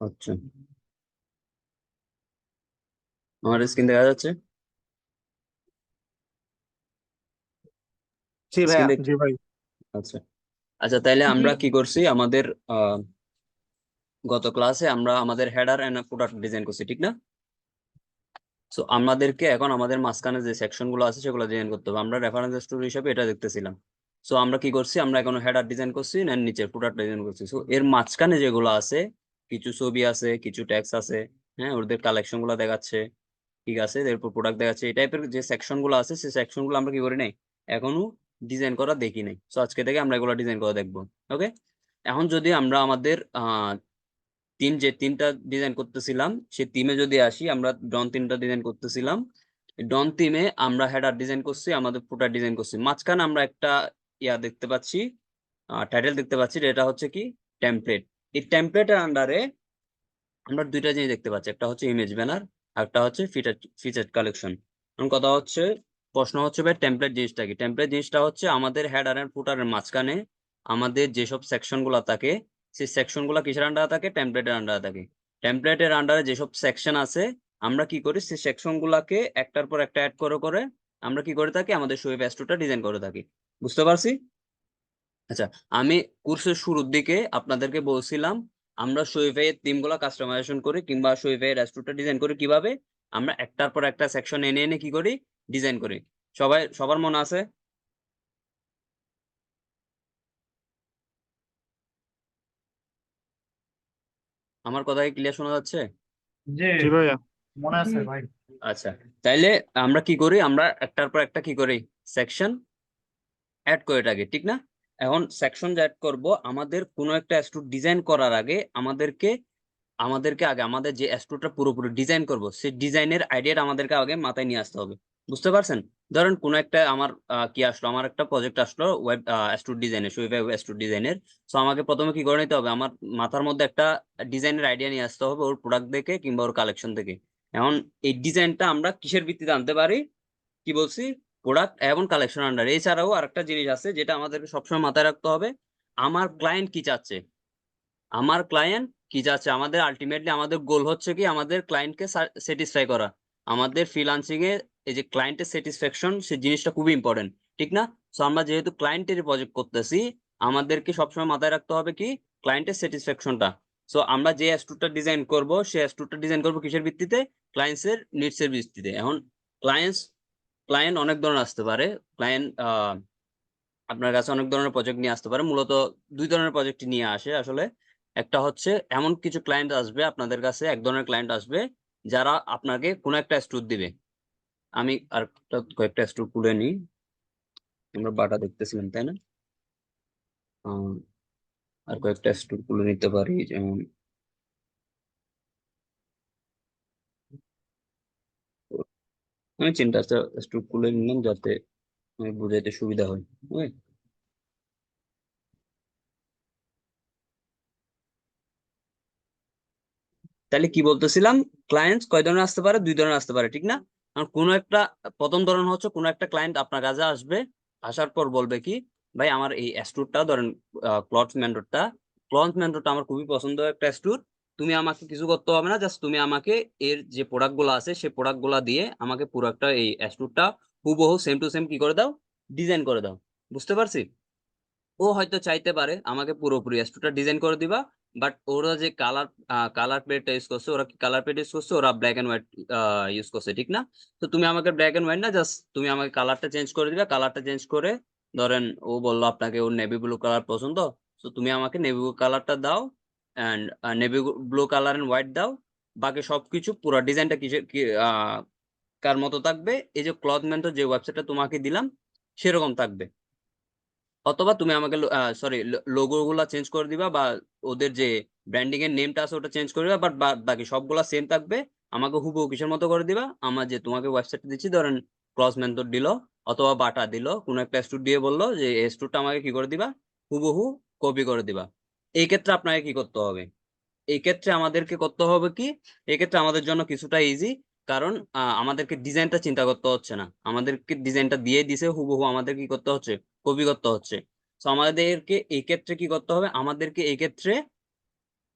আচ্ছা, আমার স্ক্রিন দেখা যাচ্ছে। জি স্ক্রিন ভাইয়া, দেখ। জি ভাই। আচ্ছা আচ্ছা, তাইলে আমরা কি করছি, আমাদের গত ক্লাসে আমরা আমাদের হেডার এন্ড প্রোডাক্ট ডিজাইন করছি, ঠিক না? সো আমাদেরকে এখন আমাদের মাঝখানে যে সেকশন গুলো আছে সেগুলো ডিজাইন করতে হবে। আমরা রেফারেন্স স্টোরি হিসেবে এটা দেখতেছিলাম। সো আমরা কি করছি, আমরা এখন হেডার ডিজাইন করছি না, নিচে প্রোডাক্ট ডিজাইন করছি। সো এর মাঝখানে যেগুলো আছে, কিছু ছবি আছে, কিছু ট্যাক্স আছে, হ্যাঁ, ওদের কালেকশন গুলো দেখাচ্ছে, ঠিক আছে, এরপর প্রোডাক্ট দেখাচ্ছে। এই টাইপের যে সেকশন গুলো আছে সেই সেকশন গুলো আমরা কি করি নাই, এখনো ডিজাইন করা দেখি নাই। সো আজকে থেকে আমরা এগুলো ডিজাইন করা দেখবো। ওকে, এখন যদি আমরা আমাদের তিনটা ডিজাইন করতেছিলাম সেই টিমে যদি আসি, আমরা ডন তিনটা ডিজাইন করতেছিলাম। ডন টিমে আমরা হেডার ডিজাইন করছি, আমাদের ফুটার ডিজাইন করছি। মাঝখানে আমরা একটা দেখতে পাচ্ছি, টাইটেল দেখতে পাচ্ছি, এটা হচ্ছে কি টেমপ্লেট। এই টেমপ্লেটের আন্ডারে আমরা দুইটা জিনিস দেখতে পাচ্ছি, একটা হচ্ছে ইমেজ ব্যানার, আর একটা হচ্ছে ফিচার কালেকশন। এখন কথা হচ্ছে, প্রশ্ন হচ্ছে ভাই টেমপ্লেট জিনিসটা কি? টেমপ্লেট জিনিসটা হচ্ছে আমাদের হেডার এন্ড ফুটারের মাঝখানে আমাদের যেসব সেকশন গুলা থাকে, সেই সেকশন গুলা কিসের আন্ডারে থাকে? টেমপ্লেটের আন্ডারে থাকে। টেমপ্লেটের আন্ডারে যেসব সেকশন আছে, আমরা কি করি, সেই সেকশন গুলাকে একটার পর একটা অ্যাড করে করে আমরা কি করে থাকি, আমাদের শো পেজটা ডিজাইন করে থাকি। বুঝতে পারছি? আচ্ছা, আমি কোর্সের শুরুর দিকে আপনাদেরকে বলছিলাম আমরা শোয়েফাই এর থিম গুলা কাস্টমাইজেশন করি, কিংবা শোয়েফাই এর রেস্টুরেন্টটা ডিজাইন করি কিভাবে, আমরা একটার পর একটা সেকশন এনে এনে কি করি, ডিজাইন করি। সবার মনে আছে? আমার কথা কি ক্লিয়ার শোনা যাচ্ছে? জি জি ভাইয়া, মনে আছে ভাই। আচ্ছা, তাইলে আমরা কি করি, আমরা একটার পর একটা কি করি, সেকশন অ্যাড করে থাকি, ঠিক না? এখন সেকশন অ্যাড করব, আমাদের কোনো একটা স্টুড ডিজাইন করার আগে আমাদেরকে আমাদেরকে আগে আমাদের যে স্টোরটা পুরোপুরি ডিজাইন করব, সেই ডিজাইনের আইডিয়াটা আমাদেরকে আগে মাথায় নিয়ে আসতে হবে। বুঝতে পারছেন? ধরেন কোন একটা আমার কি আসলো, আমার একটা প্রজেক্ট আসলো ওয়েব স্টোর ডিজাইনের, শোয়েব স্টোর ডিজাইনের। সো আমাকে প্রথমে কি করে নিতে হবে, আমার মাথার মধ্যে একটা ডিজাইনের আইডিয়া নিয়ে আসতে হবে, ওর প্রোডাক্ট দেখে কিংবা ওর কালেকশন থেকে। এখন এই ডিজাইনটা আমরা কিসের ভিত্তিতে আনতে পারি, কি বলছি, প্রোডাক্ট এবং কালেকশন আন্ডার। এছাড়াও আরেকটা জিনিস আছে যেটা আমাদেরকে সবসময় মাথায় রাখতে হবে, আমার ক্লায়েন্ট কি চাচ্ছে। আমার ক্লায়েন্ট কি যাচ্ছে, আমাদের আলটিমেটলি আমাদের গোল হচ্ছে কি আমাদের ক্লায়েন্টকে স্যাটিসফাই করা। আমাদের ফ্রিল্যান্সিং এ এই যে ক্লায়েন্টের স্যাটিসফ্যাকশন, সেই জিনিসটা খুবই ইম্পর্টেন্ট, ঠিক না? সো আমরা যেহেতু ক্লায়েন্টের প্রজেক্ট করতেছি, আমাদেরকে সবসময় মাথায় রাখতে হবে কি, ক্লায়েন্টের স্যাটিসফ্যাকশনটা। সো আমরা যে স্টুটটা ডিজাইন করব, সেই স্টুটটা ডিজাইন করব কিসের ভিত্তিতে, ক্লায়েন্টসের নিডস এর ভিত্তিতে। এখন ক্লায়েন্টস ক্লায়েন্ট অনেক ধরনের আসতে পারে। ক্লায়েন্ট আপনার কাছে অনেক ধরনের প্রজেক্ট নিয়ে আসতে পারে। মূলত দুই ধরনের প্রজেক্ট নিয়ে আসে আসলে। একটা হচ্ছে এমন কিছু ক্লায়েন্ট আসবে আপনাদের কাছে, এক ধরনের ক্লায়েন্ট আসবে যারা আপনাকে কোনো একটা স্টোর দিবে। আমি আর কয়েকটা স্টোর খুলে নিই। আমরা বাটা দেখতেছিলাম, তাই না? আহ, আর কয়েকটা স্টোর খুলে নিতে পারি, যেমন আমি চিন্তা স্টোর খুলে নিলাম যাতে আমি বুঝাইতে সুবিধা হয়। Okay? তাহলে কি বলতেছিলাম, ক্লায়েন্টস কয় ধরনের আসতে পারে, দুই ধরনের আসতে পারে, ঠিক না? কারণ কোনো একটা, প্রথম ধরন হচ্ছে কোনো একটা ক্লায়েন্ট আপনার কাছে আসবে, আসার পর বলবে কি, ভাই আমার এই স্টোরটা ধরেন ক্লথ মেন্টরটা আমার খুবই পছন্দ একটা স্টোর। তুমি আমাকে কিছু করতে হবে না, জাস্ট তুমি আমাকে এর যে প্রোডাক্ট গুলো আছে সেই প্রোডাক্ট গুলা দিয়ে আমাকে পুরো একটা এই স্টোরটা হুবহু সেম টু সেম কি করে দাও, ডিজাইন করে দাও। বুঝতে পারছি? ও হয়তো চাইতে পারে আমাকে পুরোপুরি স্টুটা ডিজাইন করে দিবা, বাট ওরা যে কালার প্লেটটা ইউজ করছে, ওরা কি কালার প্লেট ইউজ করছে, ওরা ব্ল্যাক এন্ড হোয়াইট ইউজ করছে, ঠিক না? তো তুমি আমাকে ব্ল্যাক এন্ড হোয়াইট না, জাস্ট তুমি আমাকে কালারটা চেঞ্জ করে দিবা। কালারটা চেঞ্জ করে, ধরেন ও বললো আপনাকে ওর নেভি ব্লু কালার পছন্দ, তো তুমি আমাকে নেভি ব্লু কালারটা দাও, and navy blue colour and white দাও। বাকি সবকিছু পুরো ডিজাইনটা কিসের কার মতো থাকবে, এই যে ক্লথ মেন্টর যে ওয়েবসাইটটা তোমাকে দিলাম সেরকম থাকবে। অথবা তুমি আমাকে সরি, লোগো গুলা চেঞ্জ করে দিবা, বা ওদের যে ব্র্যান্ডিং এর নেমটা আছে ওটা চেঞ্জ করে দিবা, বাট বাকি সবগুলা সেম থাকবে। আমাকে হুবহু কিসের মতো করে দিবা, আমার যে তোমাকে ওয়েবসাইট দিচ্ছি, ধরেন ক্রস মেথড দিল অথবা বাটা দিল, কোন একটা স্টুড দিয়ে বললো যে এই স্টুডটা আমাকে কি করে দিবা, হুবহু কপি করে দিবা। এই ক্ষেত্রে আপনাকে কি করতে হবে, এই ক্ষেত্রে আমাদেরকে করতে হবে কি, এই ক্ষেত্রে আমাদের জন্য কিছুটা ইজি। কারণ আমাদেরকে ডিজাইনটা চিন্তা করতে হচ্ছে না, আমাদেরকে ডিজাইনটা দিয়ে দিছে, হুবহু আমাদের কি করতে হচ্ছে, কপি করতে হচ্ছে। তো আমাদেরকে এই ক্ষেত্রে কি করতে হবে, আমাদেরকে এই ক্ষেত্রে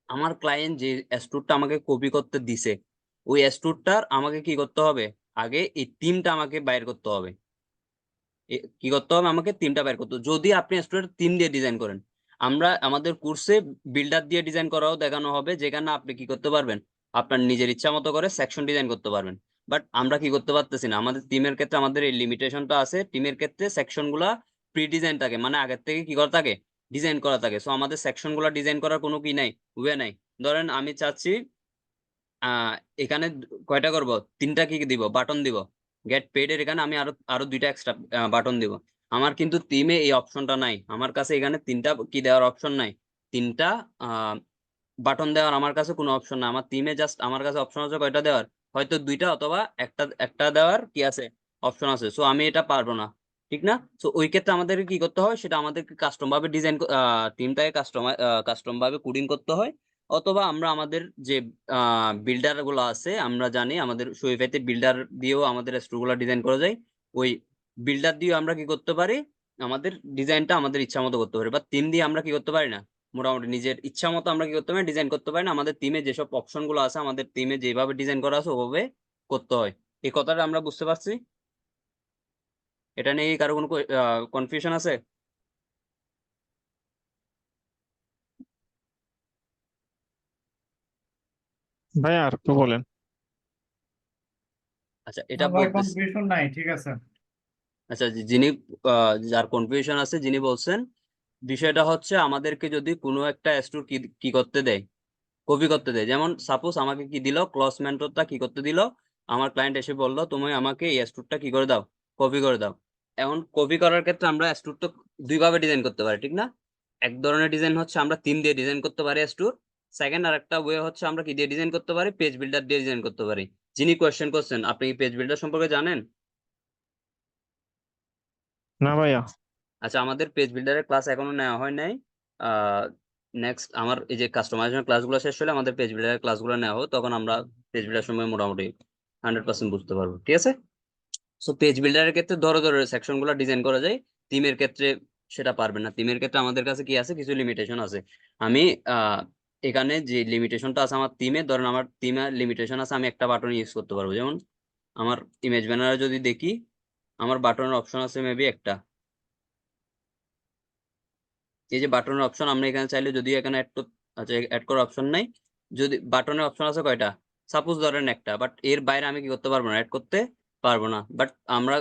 আমার ক্লায়েন্ট যে স্টোরটা আমাকে কপি করতে দিছে ওই স্টোরটার আমাকে কি করতে হবে, আগে এই থিমটা আমাকে বাইর করতে হবে। কি করতে হবে, আমাকে থিমটা বের করতে হবে। যদি আপনি স্টোরের থিম দিয়ে ডিজাইন করেন, আমরা আমাদের কোর্সে বিল্ডার দিয়ে ডিজাইন করাও দেখানো হবে, যেখানে আপনি কি করতে পারবেন, আপনার নিজের ইচ্ছা মতো করে সেকশন ডিজাইন করতে পারবেন। বাট আমরা কি করতে পারতেছি না, আমাদের টিমের ক্ষেত্রে আমাদের এই লিমিটেশনটা আছে। টিমের ক্ষেত্রে সেকশন গুলা প্রি ডিজাইন থাকে, মানে আগের থেকে কি করা থাকে, ডিজাইন করা থাকে। সো আমাদের সেকশন গুলা ডিজাইন করার কোনো কি নাই, ওয়ে নাই। ধরেন আমি চাচ্ছি আহ এখানে কয়টা করব, তিনটা কি দিব, বাটন দিব। গেট পেড এর এখানে আমি আরো আরো দুইটা এক্সট্রা বাটন দিব। আমার কিন্তু থিমে এই অপশনটা নাই, আমার কাছে এখানে তিনটা কি দেওয়ার অপশন নাই, তিনটা বাটন দেওয়ার আমার কাছে কোনো অপশন নাই। আমার থিমে জাস্ট আমার কাছে অপশন আছে কয়টা দেওয়ার, হয়তো দুইটা অথবা একটা একটা দেওয়ার কি আছে, অপশন আছে। সো আমি এটা পারবো না, ঠিক না? সো ওই ক্ষেত্রে আমাদেরকে কি করতে হয়, সেটা আমাদেরকে কাস্টম ভাবে ডিজাইন, থিমটাকে কাস্টম ভাবে কোডিং করতে হয়। অথবা আমরা আমাদের যে বিল্ডার গুলো আছে, আমরা জানি আমাদের শোয়েফাইতে বিল্ডার দিয়েও আমাদের স্টোর গুলো ডিজাইন করা যায়। ওই বিল্ডার দিয়েও আমরা কি করতে পারি, আমাদের ডিজাইনটা আমাদের ইচ্ছা মতো করতে পারি। বা থিম দিয়ে আমরা কি করতে পারি না, মোটামুটি নিজের ইচ্ছা মতো আমরা কি করতে পারি, ডিজাইন করতে পারি না। আমাদের থিমে যেসব অপশন গুলো আছে, আমাদের থিমে যেভাবে ডিজাইন করা আছে ওভাবে করতে হয়। এই কথাটা আমরা বুঝতে পারছি? এটা নিয়ে কি কারো কোনো কনফিউশন আছে? ভাই আর একটু বলেন। আচ্ছা, না এটা ভাই, বলতেছি। কনফিউশন নাই, ঠিক আছে। আচ্ছা, যিনি যার কনফিউশন আছে যিনি বলছেন, বিষয়টা হচ্ছে আমাদেরকে যদি কোনো একটা স্টোর কি কি করতে দেয়, কপি করতে দেয়। যেমন সাপোজ আমাকে কি দিল, ক্লস মেন্টরটা কি করতে দিল, আমার ক্লায়েন্ট এসে বললো তুমি আমাকে এই স্টোরটা কি করে দাও, কপি করে দাও। এখন কপি করার ক্ষেত্রে আমরা স্টোর তো দুই ভাবে ডিজাইন করতে পারি, ঠিক না? এক ধরনের ডিজাইন হচ্ছে আমরা থিম দিয়ে ডিজাইন করতে পারি স্টোর। সেকেন্ড আর একটা ওয়ে হচ্ছে আমরা কি দিয়ে ডিজাইন করতে পারি, পেজ বিল্ডার দিয়ে ডিজাইন করতে পারি। যিনি কোয়েশ্চেন করছেন, আপনি কি পেজ বিল্ডার সম্পর্কে জানেন? না ভাইয়া। আচ্ছা, আমাদের পেজ বিল্ডারের ক্লাস এখনো নেওয়া হয় নাই। নেক্সট আমার এই যে কাস্টমাইজেশন ক্লাসগুলো শেষ হলে আমাদের পেজ বিল্ডারের ক্লাসগুলো নেওয়া হোক, তখন আমরা পেজ বিল্ডার সময় মোটামুটি 100% বুঝতে পারবো, ঠিক আছে? সো পেজ বিল্ডারের ক্ষেত্রে ধরো ধরো সেকশন গুলো ডিজাইন করা যায়। থিমের ক্ষেত্রে সেটা পারবে না। থিমের ক্ষেত্রে আমাদের কাছে কি আছে, কিছু লিমিটেশন আছে। আমি আহ এখানে যে লিমিটেশনটা আছে আমার থিমে, ধরেন আমার থিমে লিমিটেশন আছে, আমি একটা বাটন ইউজ করতে পারবো। যেমন আমার ইমেজ ব্যানারে যদি দেখি, আমার বাটনের অপশন আছে মেবি একটা। এই যে বাটনের অপশন আমরা এখানে চাইলে যদি এখানে আচ্ছা, অ্যাড করার অপশন নাই। যদি বাটনের অপশন আছে কয়টা, সাপোজ ধরেন একটা, বাট এর বাইরে আমি কি করতে পারবো না, অ্যাড করতে পারবো না। বাট আমরা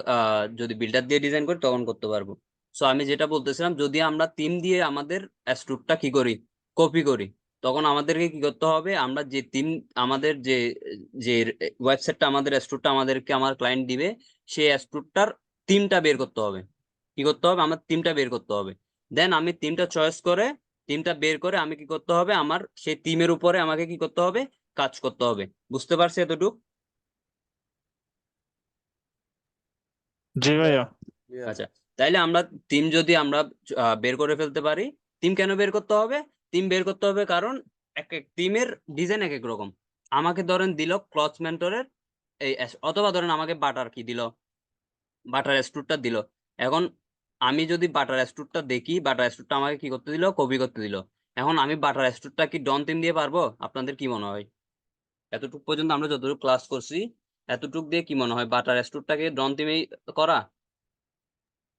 যদি বিল্ডার দিয়ে ডিজাইন করি তখন করতে পারবো। সো আমি যেটা বলতেছিলাম, যদি আমরা থিম দিয়ে আমাদের স্টোরটা কি করি, কপি করি, তখন আমাদেরকে কি করতে হবে, আমরা যে থিম, আমাদের যে যে ওয়েবসাইটটা, আমাদের স্টোরটা আমাদেরকে আমার ক্লায়েন্ট দিবে, সেই স্টোরটার থিমটা বের করতে হবে। কি করতে হবে, আমার থিমটা বের করতে হবে। দেন আমি থিমটা চয়েস করে, থিমটা বের করে আমি কি করতে হবে, আমার সেই থিমের উপরে আমাকে কি করতে হবে, কাজ করতে হবে। বুঝতে পারছি এতটুকু? জি ভাইয়া। আচ্ছা, তাইলে আমরা থিম যদি আমরা বের করে ফেলতে পারি। থিম কেন বের করতে হবে, থিম বের করতে হবে কারণ এক এক থিমের ডিজাইন এক এক রকম। আমাকে ধরেন দিল ক্লথ মেন্টরের এই অথবা ধরেন আমাকে বাটার কি দিল, বাটার স্টুটটা দিল। এখন আমি যদি বাটার স্টুটটা দেখি, বাটার স্টুটটা আমাকে কি করতে দিল, কপি করতে দিল। এখন আমি বাটার স্টুটটা কি ডন থিম দিয়ে পারবো? আপনাদের কি মনে হয়, এতটুকু পর্যন্ত আমরা যতটুকু ক্লাস করছি, এতটুকু দিয়ে কি মনে হয় বাটার স্টুটটাকে ডন থিমেই করা?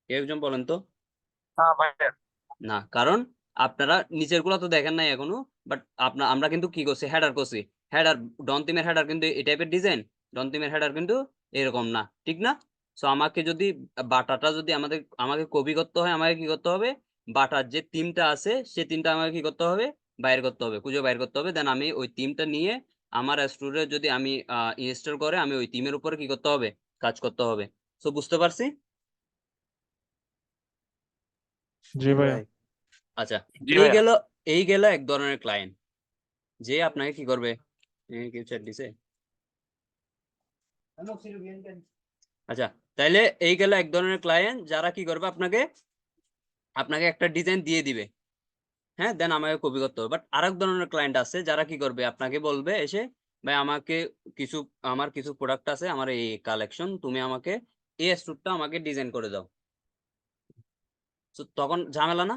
কেউ একজন বলেন তো। হ্যাঁ ভাইয়া। না, কারণ আপনারা নিচের গুলো তো দেখেন নাই এখনো। বাট আমরা কিন্তু কি করছি, হেডার করছি। হেডার, ডন থিমের হেডার কিন্তু এই টাইপের ডিজাইন, ডন থিমের হেডার কিন্তু এরকম না, ঠিক না? সো আমাকে যদি বাটাটা যদি আমাকে কপি করতে হয়, আমাকে কি করতে হবে, বাটার যে থিমটা আছে সে থিমটা আমাকে কি করতে হবে, বাইর করতে হবে, খুঁজে বাইর করতে হবে। দেন আমি ওই থিমটা নিয়ে আমার স্টোরে যদি আমি ইনস্টল করে, আমি ওই থিমের উপরে কি করতে হবে, কাজ করতে হবে। সো বুঝতে পারছি? জি ভাইয়া। আচ্ছা, জি এই ভাইয়া। গেল, এই গেল এক ধরনের ক্লায়েন্ট যে আপনাকে কি করবে। কেউ চ্যাট দিছে। আচ্ছা, তাইলে এই গেল এক ধরনের ক্লায়েন্ট যারা কি করবে, আপনাকে আপনাকে একটা ডিজাইন দিয়ে দিবে। হ্যাঁ, দেন আমাকে কপি করতে হবে। বাট আরেক ধরনের ক্লায়েন্ট আছে যারা কি করবে, আপনাকে বলবে এসে, ভাই আমাকে কিছু, আমার কিছু প্রোডাক্ট আছে, আমার এই কালেকশন, তুমি আমাকে এই স্টুটটা আমাকে ডিজাইন করে দাও। তো তখন ঝামেলা না?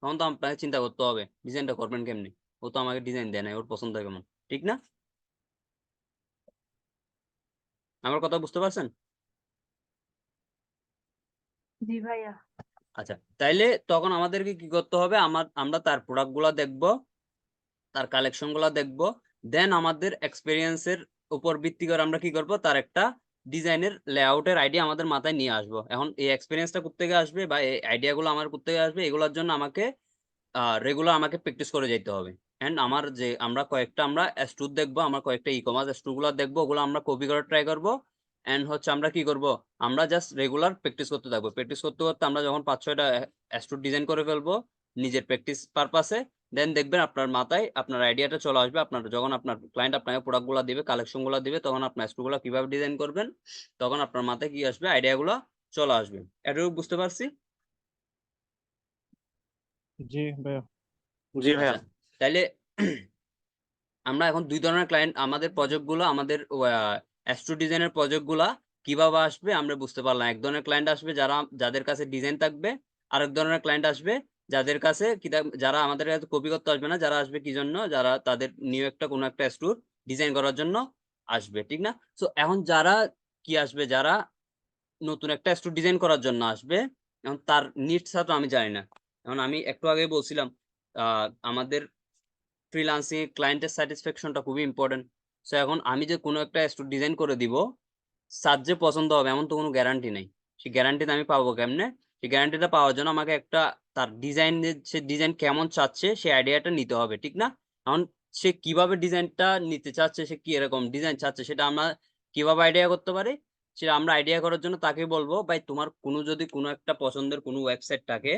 তখন তো আপনাকে চিন্তা করতে হবে ডিজাইনটা করবেন কেমনি। ও তো আমাকে ডিজাইন দেয় না, ওর পছন্দ কেমন, ঠিক না? আমার কথা বুঝতে পারছেন? জি ভাইয়া। আচ্ছা, তাইলে তখন আমাদেরকে কি করতে হবে, আমরা তার প্রোডাক্ট গুলা দেখবো, তার কালেকশন গুলা দেখবো, দেন আমাদের এক্সপিরিয়েন্সের উপর ভিত্তি করে আমরা কি করব, তার একটা ডিজাইনের লেআউটের আইডিয়া আমাদের মাথায় নিয়ে আসবো। এখন এই এক্সপিরিয়েন্সটা কোত্থেকে আসবে বা এই আইডিয়া গুলো আমার কোত্থেকে আসবে, এগুলোর জন্য আমাকে রেগুলার আমাকে প্র্যাকটিস করে যেতে হবে। এন্ড আমরা স্টুড দেখবো, আমরা কয়েকটা ই কমার্স স্টুড গুলো দেখবো, ওগুলো আমরা কপি করে ট্রাই করবো। এন্ড হচ্ছে আমরা কি করব, আমরা জাস্ট রেগুলার প্র্যাকটিস করতে থাকবো। প্র্যাকটিস করতে করতে আমরা যখন 5-6টা স্টুড ডিজাইন করে ফেলবো নিজের প্র্যাকটিস পারপাসে, দেন দেখবেন আপনার মাথায় আপনার আইডিয়াটা চলে আসবে। যখন আপনার ক্লায়েন্ট আপনাকে প্রোডাক্ট গুলো দিবে, কালেকশন গুলো দিবে, তখন আপনার স্টুড গুলো কিভাবে ডিজাইন করবেন, তখন আপনার মাথায় কি আসবে, আইডিয়া গুলো চলে আসবে। এটুকু বুঝতে পারছি? জি ভাইয়া। জি ভাইয়া। আচ্ছা, তাইলে আমরা এখন দুই ধরনের ক্লায়েন্ট, আমাদের প্রজেক্ট গুলো, আমাদের স্টুড ডিজাইনের প্রজেক্ট গুলা কিভাবে আসবে আমরা বুঝতে পারলাম। এক ধরনের ক্লায়েন্ট আসবে যাদের কাছে ডিজাইন থাকবে, আরেক ধরনের ক্লায়েন্ট আসবে যাদের কাছে যারা আমাদের কাছে কপি করতে আসবে না, যারা আসবে কি জন্য, যারা তাদের নিউ একটা কোনো একটা স্টুড ডিজাইন করার জন্য আসবে, ঠিক না? তো এখন যারা কি আসবে, যারা নতুন একটা স্টুড ডিজাইন করার জন্য আসবে, এখন তার নিডসটা তো আমি জানি না। এখন আমি একটু আগে বলছিলাম আমাদের ফ্রিল্যান্সিং ক্লায়েন্টের স্যাটিসফ্যাকশনটা খুবই ইম্পর্টেন্ট। সো এখন আমি যে কোনো একটা স্টুড ডিজাইন করে দিব, স্যার যে পছন্দ হবে এমন তো কোনো গ্যারান্টি নেই। সেই গ্যারান্টিটা আমি পাবো কেমনে? সেই গ্যারান্টিটা পাওয়ার জন্য আমাকে একটা তার সে ডিজাইন কেমন চাচ্ছে সেই আইডিয়াটা নিতে হবে, ঠিক না? এখন সে কিভাবে ডিজাইনটা নিতে চাচ্ছে, সে কি এরকম ডিজাইন চাচ্ছে, সেটা আমরা কিভাবে আইডিয়া করতে পারি? সেটা আমরা আইডিয়া করার জন্য তাকে বলবো, ভাই তোমার যদি কোনো একটা পছন্দের কোনো ওয়েবসাইট থাকে,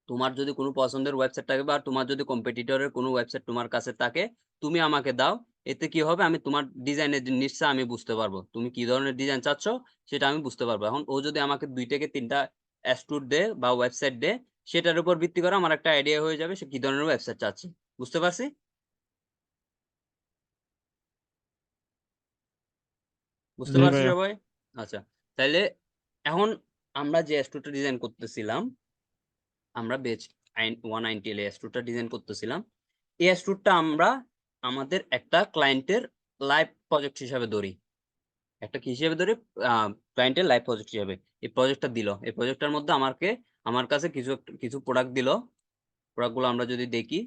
তোমার যদি কোনো পছন্দের ওয়েবসাইট থাকে বা তোমার যদি কম্পিটিটরের কোনো ওয়েবসাইট তোমার কাছে থাকে, তুমি আমাকে দাও। এতে কি হবে, আমি তোমার ডিজাইনের জিনিসটা আমি বুঝতে পারবো, তুমি কি ধরনের ডিজাইন চাচ্ছ সেটা আমি বুঝতে পারবো। এখন ও যদি আমাকে 2 থেকে 3টা স্টুড দে বা ওয়েবসাইট দে, সেটার উপর ভিত্তি করে আমার একটা আইডিয়া হয়ে যাবে সে কি ধরনের ওয়েবসাইট চাচ্ছে। বুঝতে পারছি? বুঝতে জি পারছি ভাইয়া। সবাই? আচ্ছা, তাহলে এখন আমরা যে স্টুডটা ডিজাইন করতেছিলাম, আমরা বেচ 190 এর স্টুডটা ডিজাইন করতেছিলাম, এই স্টুডটা আমরা আমাদের একটা ক্লায়েন্টের লাইভ প্রজেক্ট হিসাবে ধরি। একটা কি হিসেবে ধরি? ক্লায়েন্টের লাইভ প্রজেক্ট হিসাবে এই প্রজেক্টটা দিল। এই প্রজেক্টটার মধ্যে আমার কাছে কিছু প্রোডাক্ট দিল। প্রোডাক্টগুলো আমরা যদি দেখি,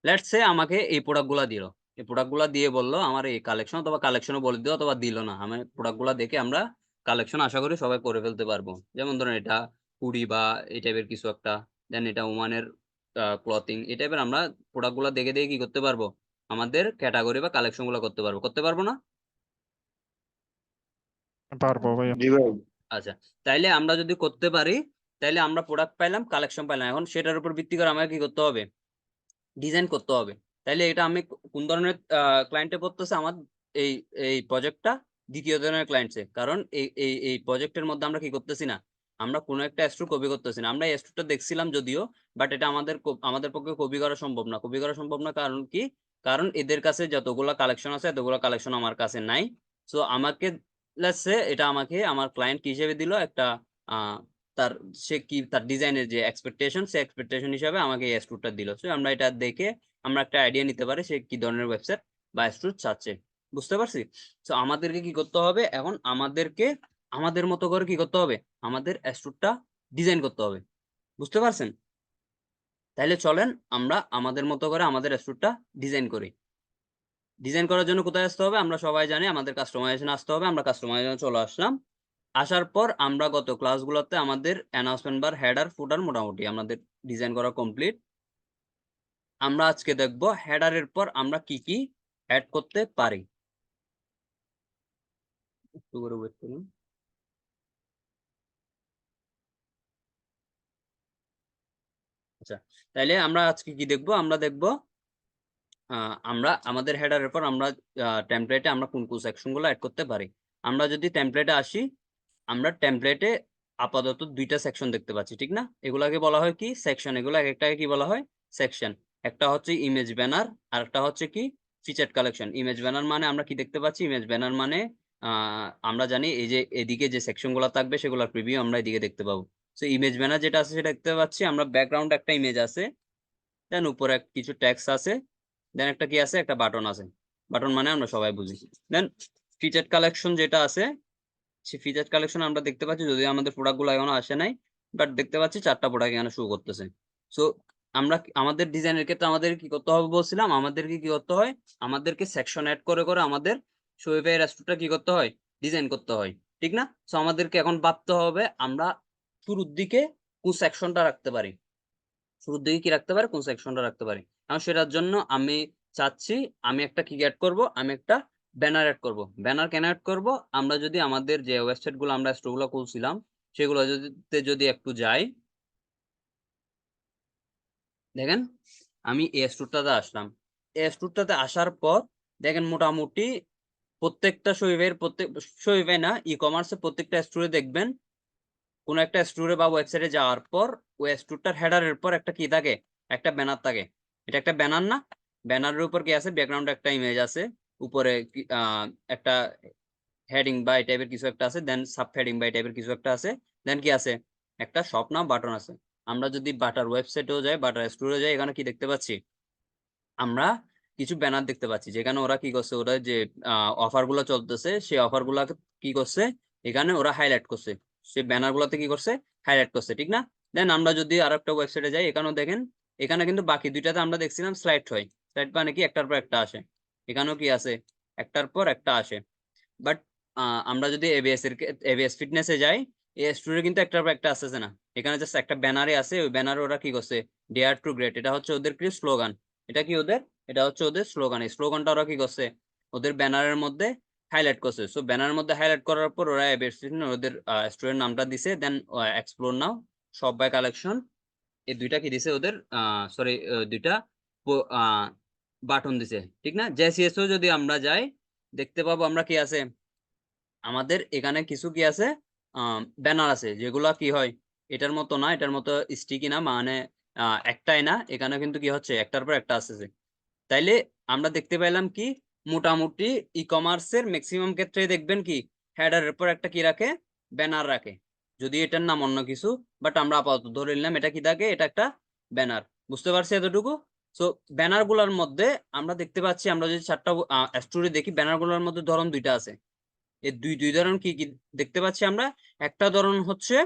লেটস সে আমাকে এই প্রোডাক্টগুলো দিল। এই প্রোডাক্টগুলো দিয়ে বললো আমার এই কালেকশন, অথবা কালেকশনও বলে দিল অথবা দিল না। আমি প্রোডাক্টগুলো দেখে আমরা কালেকশন আশা করি সবাই করে ফেলতে পারবো। যেমন ধরেন এটা হুডি বা এই টাইপের কিছু একটা, দেন এটা ওমানের ক্লথিং, এই টাইপের আমরা প্রোডাক্টগুলো দেখে দেখে কি করতে পারবো, আমাদের ক্যাটাগরি বা কালেকশন গুলো করতে পারবো না? পারবো ভাইয়া। জি ভাই। আচ্ছা, তাইলে আমরা যদি করতে পারি, তাইলে আমরা প্রোডাক্ট পাইলাম, কালেকশন পাইলাম। এখন সেটার উপর ভিত্তি করে আমাকে কি করতে হবে, ডিজাইন করতে হবে। তাইলে এটা আমি কোন ধরনের ক্লায়েন্টে পড়তেছে আমার এই এই প্রজেক্টটা? দ্বিতীয় ধরনের ক্লায়েন্টসে। কারণ এই প্রজেক্টের মধ্যে আমরা কি করতেছি না, আমরা কোনো একটা স্টুড কপি করতেছি না। আমরা এই স্টুডটা দেখছিলাম যদিও, বাট এটা আমাদের পক্ষে কপি করা সম্ভব না। কপি করা সম্ভব না কারণ কি? কারণ এদের কাছে যতগুলো কালেকশন আছে এতগুলো কালেকশন আমার কাছে নাই। সো আমাকে লেটস সে এটা আমাকে আমার ক্লায়েন্ট কি হিসেবে দিল, একটা আহ তার তার ডিজাইনের যে এক্সপেকটেশন, সে এক্সপেকটেশন হিসাবে আমাকে এই স্টুডটা দিল। সো আমরা এটা দেখে আমরা একটা আইডিয়া নিতে পারি সে কি ধরনের ওয়েবসাইট বা স্টুড চাচ্ছে। বুঝতে পারছি? তো আমাদেরকে কি করতে হবে, এখন আমাদেরকে আমাদের মতো করে কি করতে হবে, আমাদের স্টুডটা ডিজাইন করতে হবে। বুঝতে পারছেন? তাহলে চলেন আমরা আমাদের মতো করে আমাদের স্টুডটা ডিজাইন করি। ডিজাইন করার জন্য কোথায় আসতে হবে, আমরা সবাই জানি আমাদের কাস্টমাইজেশন আসতে হবে। আমরা কাস্টমাইজেশন চলে আসলাম। আসার পর আমরা গত ক্লাসগুলোতে আমাদের অ্যানাউন্সমেন্ট বার, হেডার, ফুটার মোটামুটি আমাদের ডিজাইন করা কমপ্লিট। আমরা আজকে দেখব হেডারের পর আমরা কি কি অ্যাড করতে পারি। একটু করে ওয়েট করুন। আচ্ছা, তাইলে আমরা আজকে কি দেখব, আমরা দেখব আমরা আমাদের হেডারের পর আমরা টেমপ্লেটে আমরা কোন কোন সেকশন গুলো অ্যাড করতে পারি। আমরা যদি টেমপ্লেটে আসি, আমরা টেমপ্লেটে আপাতত 2টা সেকশন দেখতে পাচ্ছি, ঠিক না? এগুলাকে বলা হয় কি, সেকশন। এগুলো এক একটাকে কি বলা হয়, সেকশন। একটা হচ্ছে ইমেজ ব্যানার আর একটা হচ্ছে কি, ফিচার্ড কালেকশন। ইমেজ ব্যানার মানে আমরা কি দেখতে পাচ্ছি, ইমেজ ব্যানার মানে আমরা জানি এই যে এদিকে যে সেকশন গুলো থাকবে সেগুলোর প্রিভিউ আমরা এদিকে দেখতে পাবো। তো ইমেজ ব্যানার যেটা আছে সেটা দেখতে পাচ্ছি আমরা, ব্যাকগ্রাউন্ড একটা ইমেজ আছে, দেন উপরে কিছু টেক্সট আছে, দেন একটা কি আছে, একটা বাটন আছে। বাটন মানে আমরা সবাই বুঝি। দেন ফিচার কালেকশন যেটা আছে, সেই ফিচার কালেকশন আমরা দেখতে পাচ্ছি, যদিও আমাদের প্রোডাক্ট গুলো এখনো আসে নাই, বাট দেখতে পাচ্ছি 4টা প্রোডাক্ট এখানে শো করতেছে। সো আমরা আমাদের ডিজাইনের ক্ষেত্রে আমাদের কি করতে হবে বলছিলাম, আমাদেরকে কি করতে হয়, আমাদেরকে সেকশন অ্যাড করে করে আমাদের শোয়েফাই রেস্টুরেন্টটা কি করতে হয়, ডিজাইন করতে হয়, ঠিক না? সো আমাদেরকে এখন ভাবতে হবে আমরা শুরুর দিকে কোন সেকশনটা রাখতে পারি, শুরুর দিকে কি রাখতে পারি, কোন সেকশনটা রাখতে পারি। এখন সেটার জন্য আমি চাচ্ছি আমি একটা কি অ্যাড করব, আমি একটা ব্যানার অ্যাড করব। ব্যানার কেন অ্যাড করব, আমরা যদি আমাদের যে ওয়েবসাইট গুলো আমরা স্টোরগুলো খুলছিলাম সেগুলো যদি একটু যাই, দেখেন আমি এই স্টোরটাতে আসলাম। এই স্টোরটাতে আসার পর দেখেন মোটামুটি প্রত্যেকটা শোয়েফাই না, ই কমার্সে প্রত্যেকটা স্টোরে দেখবেন কোন একটা স্টোরে বা ওয়েবসাইটে যাওয়ার পর ওই স্টোরটার হেডারের পর একটা কি থাকে, একটা ব্যানার থাকে। এটা একটা ব্যানার না? ব্যানারের উপর কি আছে, ব্যাকগ্রাউন্ডে একটা ইমেজ আছে, উপরে একটা হেডিং বা এই টাইপের কিছু একটা আছে, দেন সাব হেডিং বা এই টাইপের কিছু একটা আছে, দেন কি আছে, একটা শপ নাও বাটন আছে। আমরা যদি বাটার ওয়েবসাইটেও যাই, বাটার স্টোরে যাই, এখানে কি দেখতে পাচ্ছি, আমরা কিছু ব্যানার দেখতে পাচ্ছি, যেখানে ওরা কি করছে, ওরা যে অফার গুলো চলতেছে সেই অফার গুলা কি করছে, এখানে ওরা হাইলাইট করছে, সেই ব্যানার গুলাতে কি করছে, হাইলাইট করছে, ঠিক না? দেন আমরা যদি আর একটা ওয়েবসাইটে যাই, এখানেও দেখেন, এখানে কিন্তু বাকি দুইটাতে আমরা দেখছিলাম স্লাইড হয়, স্লাইড মানে কি একটার পর একটা আসে, এখানেও কি আছে, একটার পর একটা আসে। বাট আমরা যদি এবিএস ফিটনেসে যাই, এই স্টোরে কিন্তু একটার পর একটা আসতেছে না, এখানে জাস্ট একটা ব্যানারে আছে, ওই ব্যানারে ওরা কি করছে, ডেয়ার টু গ্রেট, এটা হচ্ছে ওদের কি স্লোগান, এটা কি ওদের, এটা হচ্ছে ওদের স্লোগান। এই স্লোগানটা ওরা কি করছে, ওদের ব্যানারের মধ্যে হাইলাইট করছে। সো ব্যানারের মধ্যে হাইলাইট করার পর ওরা এবিএস ফিটনেস ওদের স্টোরের নামটা দিছে, then explore now, shop by collection, এই দুইটা কি দিছে ওদের, সরি, দুইটা বাটন দিছে, ঠিক না? জেসিএসও যদি আমরা যাই, দেখতে পাবো আমরা কি আছে, আমাদের এখানে কিছু কি আছে, ব্যানার আছে, যেগুলা কি হয়, এটার মতো না, এটার মতো স্টিকি না, মানে একটাই না, এখানে কিন্তু কি হচ্ছে, একটার পর একটা আছে। তাইলে আমরা দেখতে পেলাম কি, মোটামুটি ই কমার্সের ম্যাক্সিমাম ক্ষেত্রে দেখবেন কি হেডারের পর একটা কি রাখে, ব্যানার রাখে, যদি এটার নাম অন্য কিছু, বাট আমরা আপাতত ধরে নিলাম এটা কি থাকে, এটা একটা ব্যানার। বুঝতে পারছি এতটুকু? সো ব্যানার গুলার মধ্যে আমরা দেখতে পাচ্ছি, আমরা যদি 4টা স্টোরি দেখি, ব্যানার গুলার মধ্যে ধরন দুইটা আছে। এই দুই ধরন কি কি দেখতে পাচ্ছি আমরা, একটা ধরন হচ্ছে,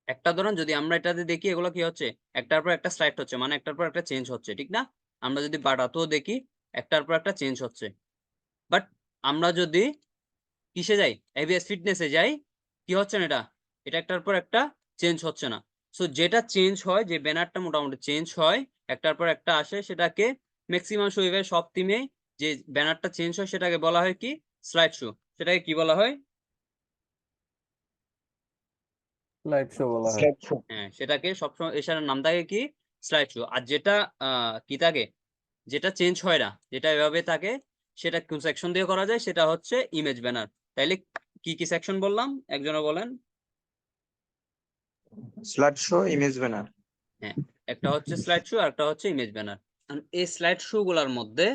একটা ধরন যদি আমরা এটাতে দেখি, এগুলো কি হচ্ছে, একটার পর একটা স্লাইড হচ্ছে, মানে একটার পর একটা চেঞ্জ হচ্ছে, ঠিক না? আমরা যদি বাটাতেও দেখি, একটার পর একটা চেঞ্জ হচ্ছে। বাট আমরা যদি কিসে যাই, এবিএস ফিটনেসে যাই, কি হচ্ছে না, এটা এটা একটার পর একটা চেঞ্জ হচ্ছে না। সো যেটা চেঞ্জ হয়, যে ব্যানারটা মোটামুটি চেঞ্জ হয়, একটার পর একটা আসে, সেটাকে ম্যাক্সিমাম শোয়ে সব টিমে যে ব্যানারটা চেঞ্জ হয় সেটাকে বলা হয় কি, স্লাইড শো। সেটাকে কি বলা হয়, স্লাইড শো বলা হয়। হ্যাঁ, সেটাকে সবসময় এটার নাম থাকে কি, স্লাইড শো। আর যেটা কি থাকে, যেটা চেঞ্জ হয় না, যেটা এভাবে থাকে, সেটা কোন সেকশন দিয়ে করা যায়, সেটা হচ্ছে ইমেজ ব্যানার। তাইলে কি কি সেকশন বললাম, একজনে বলেন। Slide show, image banner. হ্যাঁ, একটা হচ্ছে স্লাইড শো আর একটা হচ্ছে ইমেজ ব্যানার। এই স্লাইড শো গুলার মধ্যে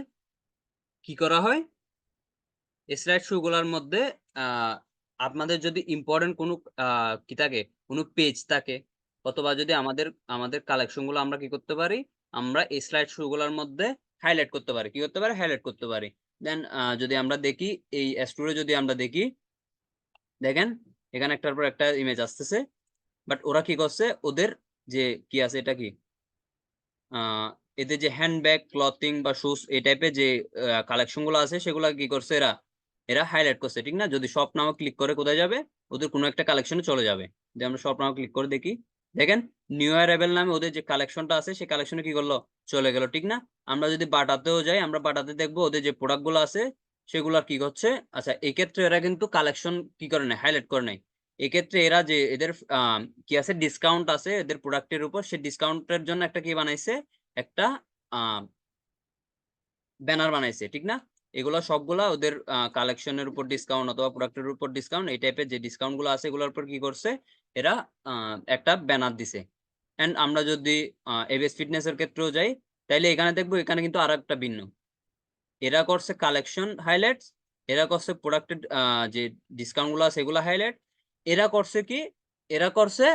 কি করা হয়, এই স্লাইড শো গুলার মধ্যে আহ আপনাদের যদি ইম্পর্টেন্ট কোনো কি থাকে, কোনো পেজ থাকে, অথবা যদি আমাদের আমাদের কালেকশন গুলো আমরা কি করতে পারি, আমরা এই স্লাইড শো গুলার মধ্যে হাইলাইট করতে পারি, কি করতে পারি, হাইলাইট করতে পারি। দেন যদি আমরা দেখি, এই স্টোরে যদি আমরা দেখি, দেখেন এখানে একটার পর একটা ইমেজ আসতেছে, বাট ওরা কি করছে, ওদের যে কি আছে, এটা কি এদের যে হ্যান্ডব্যাগ, ক্লথিং বা শুজ এই টাইপের যে কালেকশন গুলো আছে, সেগুলো কি করছে, এরা এরা হাইলাইট করছে, ঠিক না? যদি শপ নামে ক্লিক করে কোথায় যাবে, ওদের কোনো একটা কালেকশনে চলে যাবে। যদি আমরা শপ নামে ক্লিক করে দেখি, দেখেন নিউ অ্যারাইভেল নামে ওদের যে কালেকশনটা আছে, সেই কালেকশনে কি করলো, চলে গেল, ঠিক না? আমরা যদি বাটাতেও যাই, আমরা বাটাতে দেখবো ওদের যে প্রোডাক্ট গুলো আছে সেগুলো কি করছে। আচ্ছা, এক্ষেত্রে এরা কিন্তু কালেকশন কি করে নাই, হাইলাইট করে নাই। এক্ষেত্রে এরা যে এদের কি আছে, ডিসকাউন্ট আছে এদের প্রোডাক্টের উপর, সেই ডিসকাউন্টের জন্য একটা কি বানাইছে, একটা ব্যানার বানাইছে, ঠিক না? এগুলো সবগুলা ওদের কালেকশনের উপর ডিসকাউন্ট অথবা প্রোডাক্টের উপর ডিসকাউন্ট, এই টাইপের যে ডিসকাউন্ট গুলো আছে এগুলোর উপর কি করছে, এরা একটা ব্যানার দিছে। এন্ড আমরা যদি এবিএস ফিটনেস এর ক্ষেত্রেও যাই, তাইলে এখানে দেখবো, এখানে কিন্তু আরো একটা ভিন্ন, এরা করছে কালেকশন হাইলাইটস, এরা করছে প্রোডাক্টের যে ডিসকাউন্ট গুলো আছে এগুলো হাইলাইট। এরা করছে কি, এরা করছে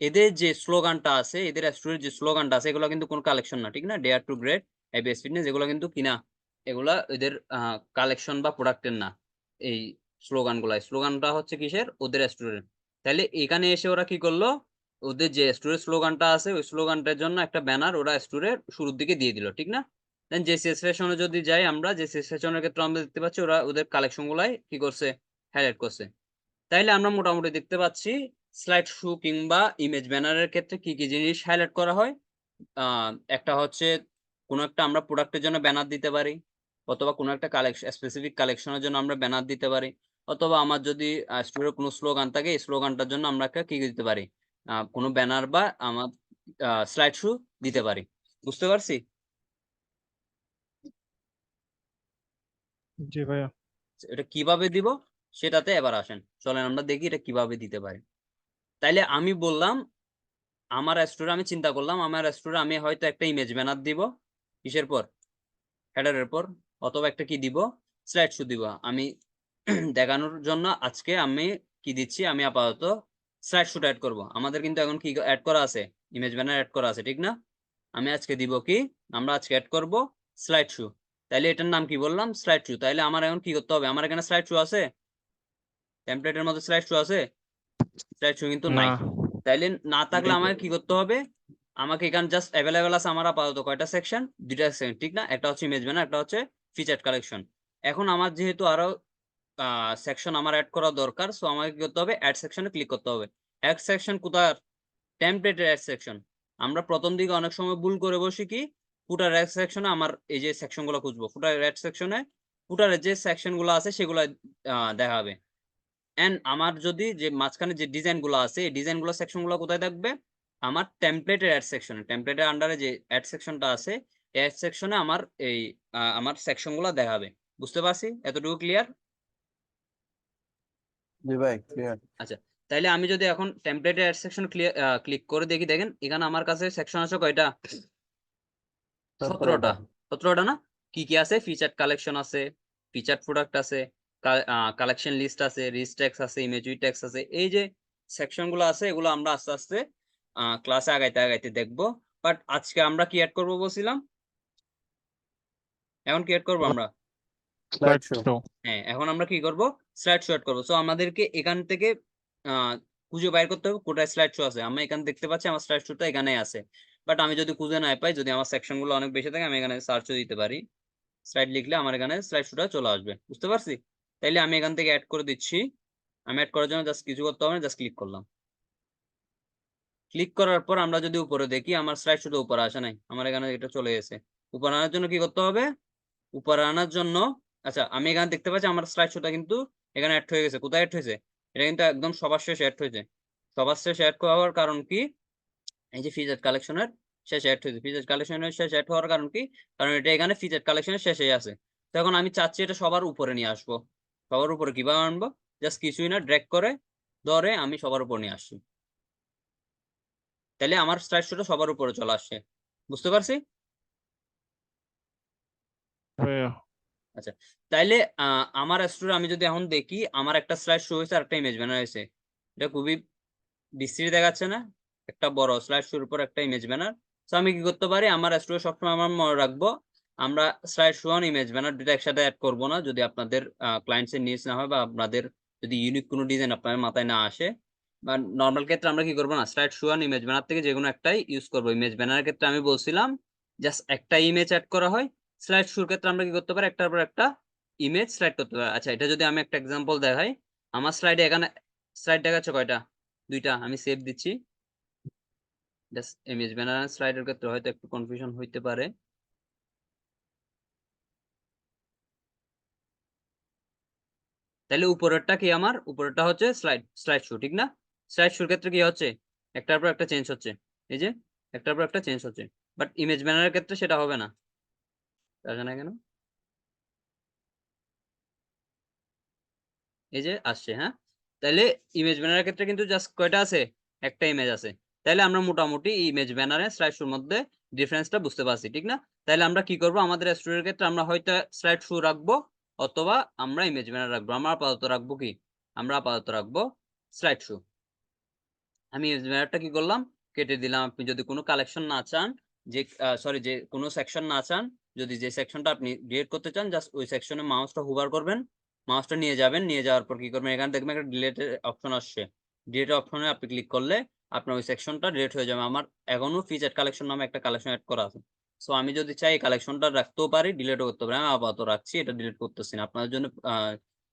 এদের যে স্লোগানটা আছে, এদের স্টোরের যে স্লোগানটা আছে, এগুলো কিন্তু কোনো কালেকশন না, ঠিক না? Dare to great, ABS fitness, এগুলো কিন্তু কিনা, এগুলা এদের কালেকশন বা প্রোডাক্টের না। এই স্লোগানটা হচ্ছে কিসের? ওদের স্টোরের। তাহলে এখানে এসে ওরা কি করলো, ওদের যে স্টোরের স্লোগানটা আছে ওই স্লোগানটার জন্য একটা ব্যানার ওরা স্টোরের শুরুর দিকে দিয়ে দিল, ঠিক না? দেন জেসিএস ফ্যাশনে যদি যাই আমরা, জেসিএস ফ্যাশনের ক্ষেত্রে আমরা দেখতে পাচ্ছি ওরা ওদের কালেকশন গুলাই কি করছে, হাইলাইট করছে। তাইলে আমরা মোটামুটি দেখতে পাচ্ছি স্লাইড শো কিংবা ইমেজ ব্যানারের ক্ষেত্রে কি কি জিনিস হাইলাইট করা হয়। একটা হচ্ছে কোনো একটা আমরা প্রোডাক্টের জন্য ব্যানার দিতে পারি, অথবা কোনো একটা কালেকশন, স্পেসিফিক কালেকশনের জন্য আমরা ব্যানার দিতে পারি, অথবা আমার যদি স্টোরের কোনো স্লোগান থাকে এই স্লোগানটার জন্য আমরা একটা কি দিতে পারি, কোনো ব্যানার বা আমার স্লাইড শো দিতে পারি। বুঝতে পারছি? জি ভাইয়া। এটা কিভাবে দিব সেটাতে এবার আসেন, চলেন আমরা দেখি এটা কিভাবে দিতে পারি। তাইলে আমি বললাম আমার স্টোরে, আমি চিন্তা করলাম আমার স্টোরে আমি হয়তো একটা ইমেজ ব্যানার দিব, কিসের পর, হেডারের পর, অথবা একটা কি দিব, স্লাইড শো দিব। আমি দেখানোর জন্য আজকে আমি কি দিচ্ছি, আমি আপাতত স্লাইড শোটা অ্যাড করব। আমাদের কিন্তু এখন কি অ্যাড করা আছে, ইমেজ ব্যানার অ্যাড করা আছে, ঠিক না? আমি আজকে দিব কি, আমরা আজকে অ্যাড করব স্লাইড শো। তাইলে এটার নাম কি বললাম, স্লাইড শো। তাইলে আমার এখন কি করতে হবে, আমার এখানে স্লাইড শো আছে, টেমপ্লেটের মধ্যে স্লাইড শো আছে? স্লাইড শো কিন্তু না। নাই। তাইলে না থাকলে আমাকে কি করতে হবে, আমাকে এখানে জাস্ট অ্যাভেলেবেল আছে আমার আপাতত কয়টা সেকশন, দুইটা সেকশন, ঠিক না? একটা হচ্ছে ইমেজ ব্যানার, একটা হচ্ছে ফিচার্ড কালেকশন। এখন আমার যেহেতু আরো সেকশন আমার অ্যাড করা দরকার, সো আমাকে কি করতে হবে, অ্যাড সেকশনে ক্লিক করতে হবে। অ্যাড সেকশন কোথায়, টেমপ্লেটের অ্যাড সেকশন। আমরা প্রথম দিকে অনেক সময় ভুল করে বসি কি, ফুটার অ্যাড সেকশনে আমার এই যে সেকশন গুলো খুঁজবো, ফুটার অ্যাড সেকশনে ফুটারের যে সেকশন গুলো আছে সেগুলো দেখাবে। এন্ড আমার যদি যে মাঝখানে যে ডিজাইন গুলো আছে এই ডিজাইন গুলো সেকশন গুলো কোথায় থাকবে, আমার টেমপ্লেটের অ্যাড সেকশনে, টেমপ্লেটের আন্ডারে যে অ্যাড সেকশনটা আছে এই অ্যাড সেকশনে আমার এই আমার সেকশন গুলো দেখাবে। বুঝতে পারছি? এতটুকু ক্লিয়ার? জি ভাই ক্লিয়ার। আচ্ছা, তাইলে আমি যদি এখন টেমপ্লেটের অ্যাড সেকশন ক্লিক করে দেখি, দেখেন এখানে আমার কাছে সেকশন আছে কয়টা, 17টা। 17টা না? কি কি আছে, ফিচার্ড কালেকশন আছে, ফিচার্ড প্রোডাক্ট আছে, কালেকশন লিস্ট আছে, রিচ ট্যাক্স আছে, ইমেজুই ট্যাক্স আছে। এই যে সেকশন গুলো আছে এগুলো আমরা আস্তে আস্তে ক্লাসে আগাইতে আগাইতে দেখবো। বাট আজকে আমরা কি অ্যাড করবো বলছিলাম, এখন কি অ্যাড করবো আমরা, স্লাইড শো। শো। হ্যাঁ এখন আমরা কি করব, স্লাইড শো অ্যাড করবো। সো আমাদেরকে এখান থেকে খুঁজে বাইর করতে হবে কোথায় স্লাইড শো আছে। আমি এখানে দেখতে পাচ্ছি আমার স্লাইড শোটা এখানে আছে, বাট আমি যদি খুঁজে না পাই, যদি আমার সেকশন গুলো অনেক বেশি থাকে, আমি এখানে সার্চও দিতে পারি, স্লাইড লিখলে আমার এখানে স্লাইড শোটা চলে আসবে। বুঝতে পারছি? তাইলে আমি এখান থেকে অ্যাড করে দিচ্ছি। আমি অ্যাড করার জন্য জাস্ট কিছু করতে হবে না, জাস্ট ক্লিক করলাম। ক্লিক করার পর আমরা যদি উপরে দেখি আমার স্লাইড শোটা উপরে আসে নাই, আমার এখানে এটা চলে গেছে। উপরে আনার জন্য কি করতে হবে, উপরে আনার জন্য, আচ্ছা আমি এখানে দেখতে পাচ্ছি আমার স্লাইড শোটা কিন্তু এখানে অ্যাড হয়ে গেছে। কোথায় অ্যাড হয়েছে, এটা কিন্তু একদম সবার শেষে অ্যাড হয়েছে। সবার শেষে অ্যাড হওয়ার কারণ কি, এই যে ফিচার কালেকশনের শেষে অ্যাড হয়েছে। ফিচার কালেকশনের শেষে অ্যাড হওয়ার কারণ কি, কারণ এটা এখানে ফিচার কালেকশনের শেষে আছে। তো এখন আমি চাচ্ছি এটা সবার উপরে নিয়ে আসবো। সবার উপরে কিভাবে আনবো, জাস্ট কিছুই না, ড্র্যাগ করে ধরে আমি সবার উপর নিয়ে আসছি। তাহলে আমার স্লাইড শোটা সবার উপরে চলে আসছে। বুঝতে পারছি? ভাইয়া। আচ্ছা, তাইলে আমার স্টোরে আমি যদি এখন দেখি আমার একটা স্লাইড শো হয়েছে আর একটা ইমেজ ব্যানার হয়েছে, এটা খুবই বিশ্রী দেখাচ্ছে না? একটা বড় স্লাইড শোর উপর একটা ইমেজ ব্যানার। তো আমি কি করতে পারি, আমার স্টোরে সবসময় আমার মনে রাখবো আমরা স্লাইড শো আর ইমেজ ব্যানার দুটো একসাথে অ্যাড করবো না, যদি আপনাদের ক্লায়েন্টস এর নিডস না হয় বা আপনাদের যদি ইউনিক কোনো ডিজাইন আপনার মাথায় না আসে। বা নর্মাল ক্ষেত্রে আমরা কি করবো না, স্লাইড শো আর ইমেজ ব্যানার থেকে যে কোনো একটাই ইউজ করবো। ইমেজ ব্যানারের ক্ষেত্রে আমি বলছিলাম জাস্ট একটা ইমেজ অ্যাড করা হয়, স্লাইড শোর ক্ষেত্রে আমরা কি করতে পারি, একটার পর একটা ইমেজ স্লাইড করতে পারি। আচ্ছা, এটা যদি আমি একটা এক্সাম্পল দেখাই, আমার স্লাইডে এখানে স্লাইড দেখাচ্ছে কয়টা, দুইটা। আমি সেভ দিচ্ছি। জাস্ট ইমেজ ব্যানার স্লাইডের ক্ষেত্রে হয়তো একটু কনফিউশন হইতে পারে। তাহলে উপরেরটা কি, আমার উপরেরটা হচ্ছে স্লাইড শো, ঠিক না? স্লাইড শোর ক্ষেত্রে কি হচ্ছে, একটার পর একটা চেঞ্জ হচ্ছে, এই যে একটার পর একটা চেঞ্জ হচ্ছে। বাট ইমেজ ব্যানারের ক্ষেত্রে সেটা হবে না, জানা কেন, এই যে আসছে। হ্যাঁ, তাহলে ইমেজ ব্যানারের ক্ষেত্রে কিন্তু জাস্ট কয়টা আছে, একটা ইমেজ আছে। তাহলে আমরা মোটামুটি ইমেজ ব্যানারে স্লাইড শোর মধ্যে ডিফারেন্সটা বুঝতে পারছি, ঠিক না? তাহলে আমরা কি করব, আমাদের স্টোরের ক্ষেত্রে আমরা হয়তো স্লাইড শো রাখবো, অথবা আমরা ইমেজ ব্যানার রাখবো। আমরা আপাতত রাখবো কি, আমরা আপাতত রাখবো স্লাইড শো। আমি ইমেজ ব্যানারটা কি করলাম, কেটে দিলাম। আপনি যদি কোনো কালেকশন না চান, যে সরি যে কোনো সেকশন না চান, যদি যে সেকশনটা আপনি ডিলিট করতে চান, জাস্ট ওই সেকশনে মাউসটা হুবার করবেন, মাউসটা নিয়ে যাবেন, নিয়ে যাওয়ার পর কি করবেন, এখানে দেখবেন একটা ডিলিটের অপশন আসছে। ডিলিটের অপশনে আপনি ক্লিক করলে আপনার ওই সেকশনটা ডিলিট হয়ে যাবে। আমার এখনো ফিচার কালেকশন নামে একটা কালেকশন অ্যাড করা আছে। সো আমি যদি চাই কালেকশনটা রাখতেও পারি, ডিলিটও করতে পারি। আমি আপাতত রাখছি, এটা ডিলিট করতেছি না। আপনার জন্য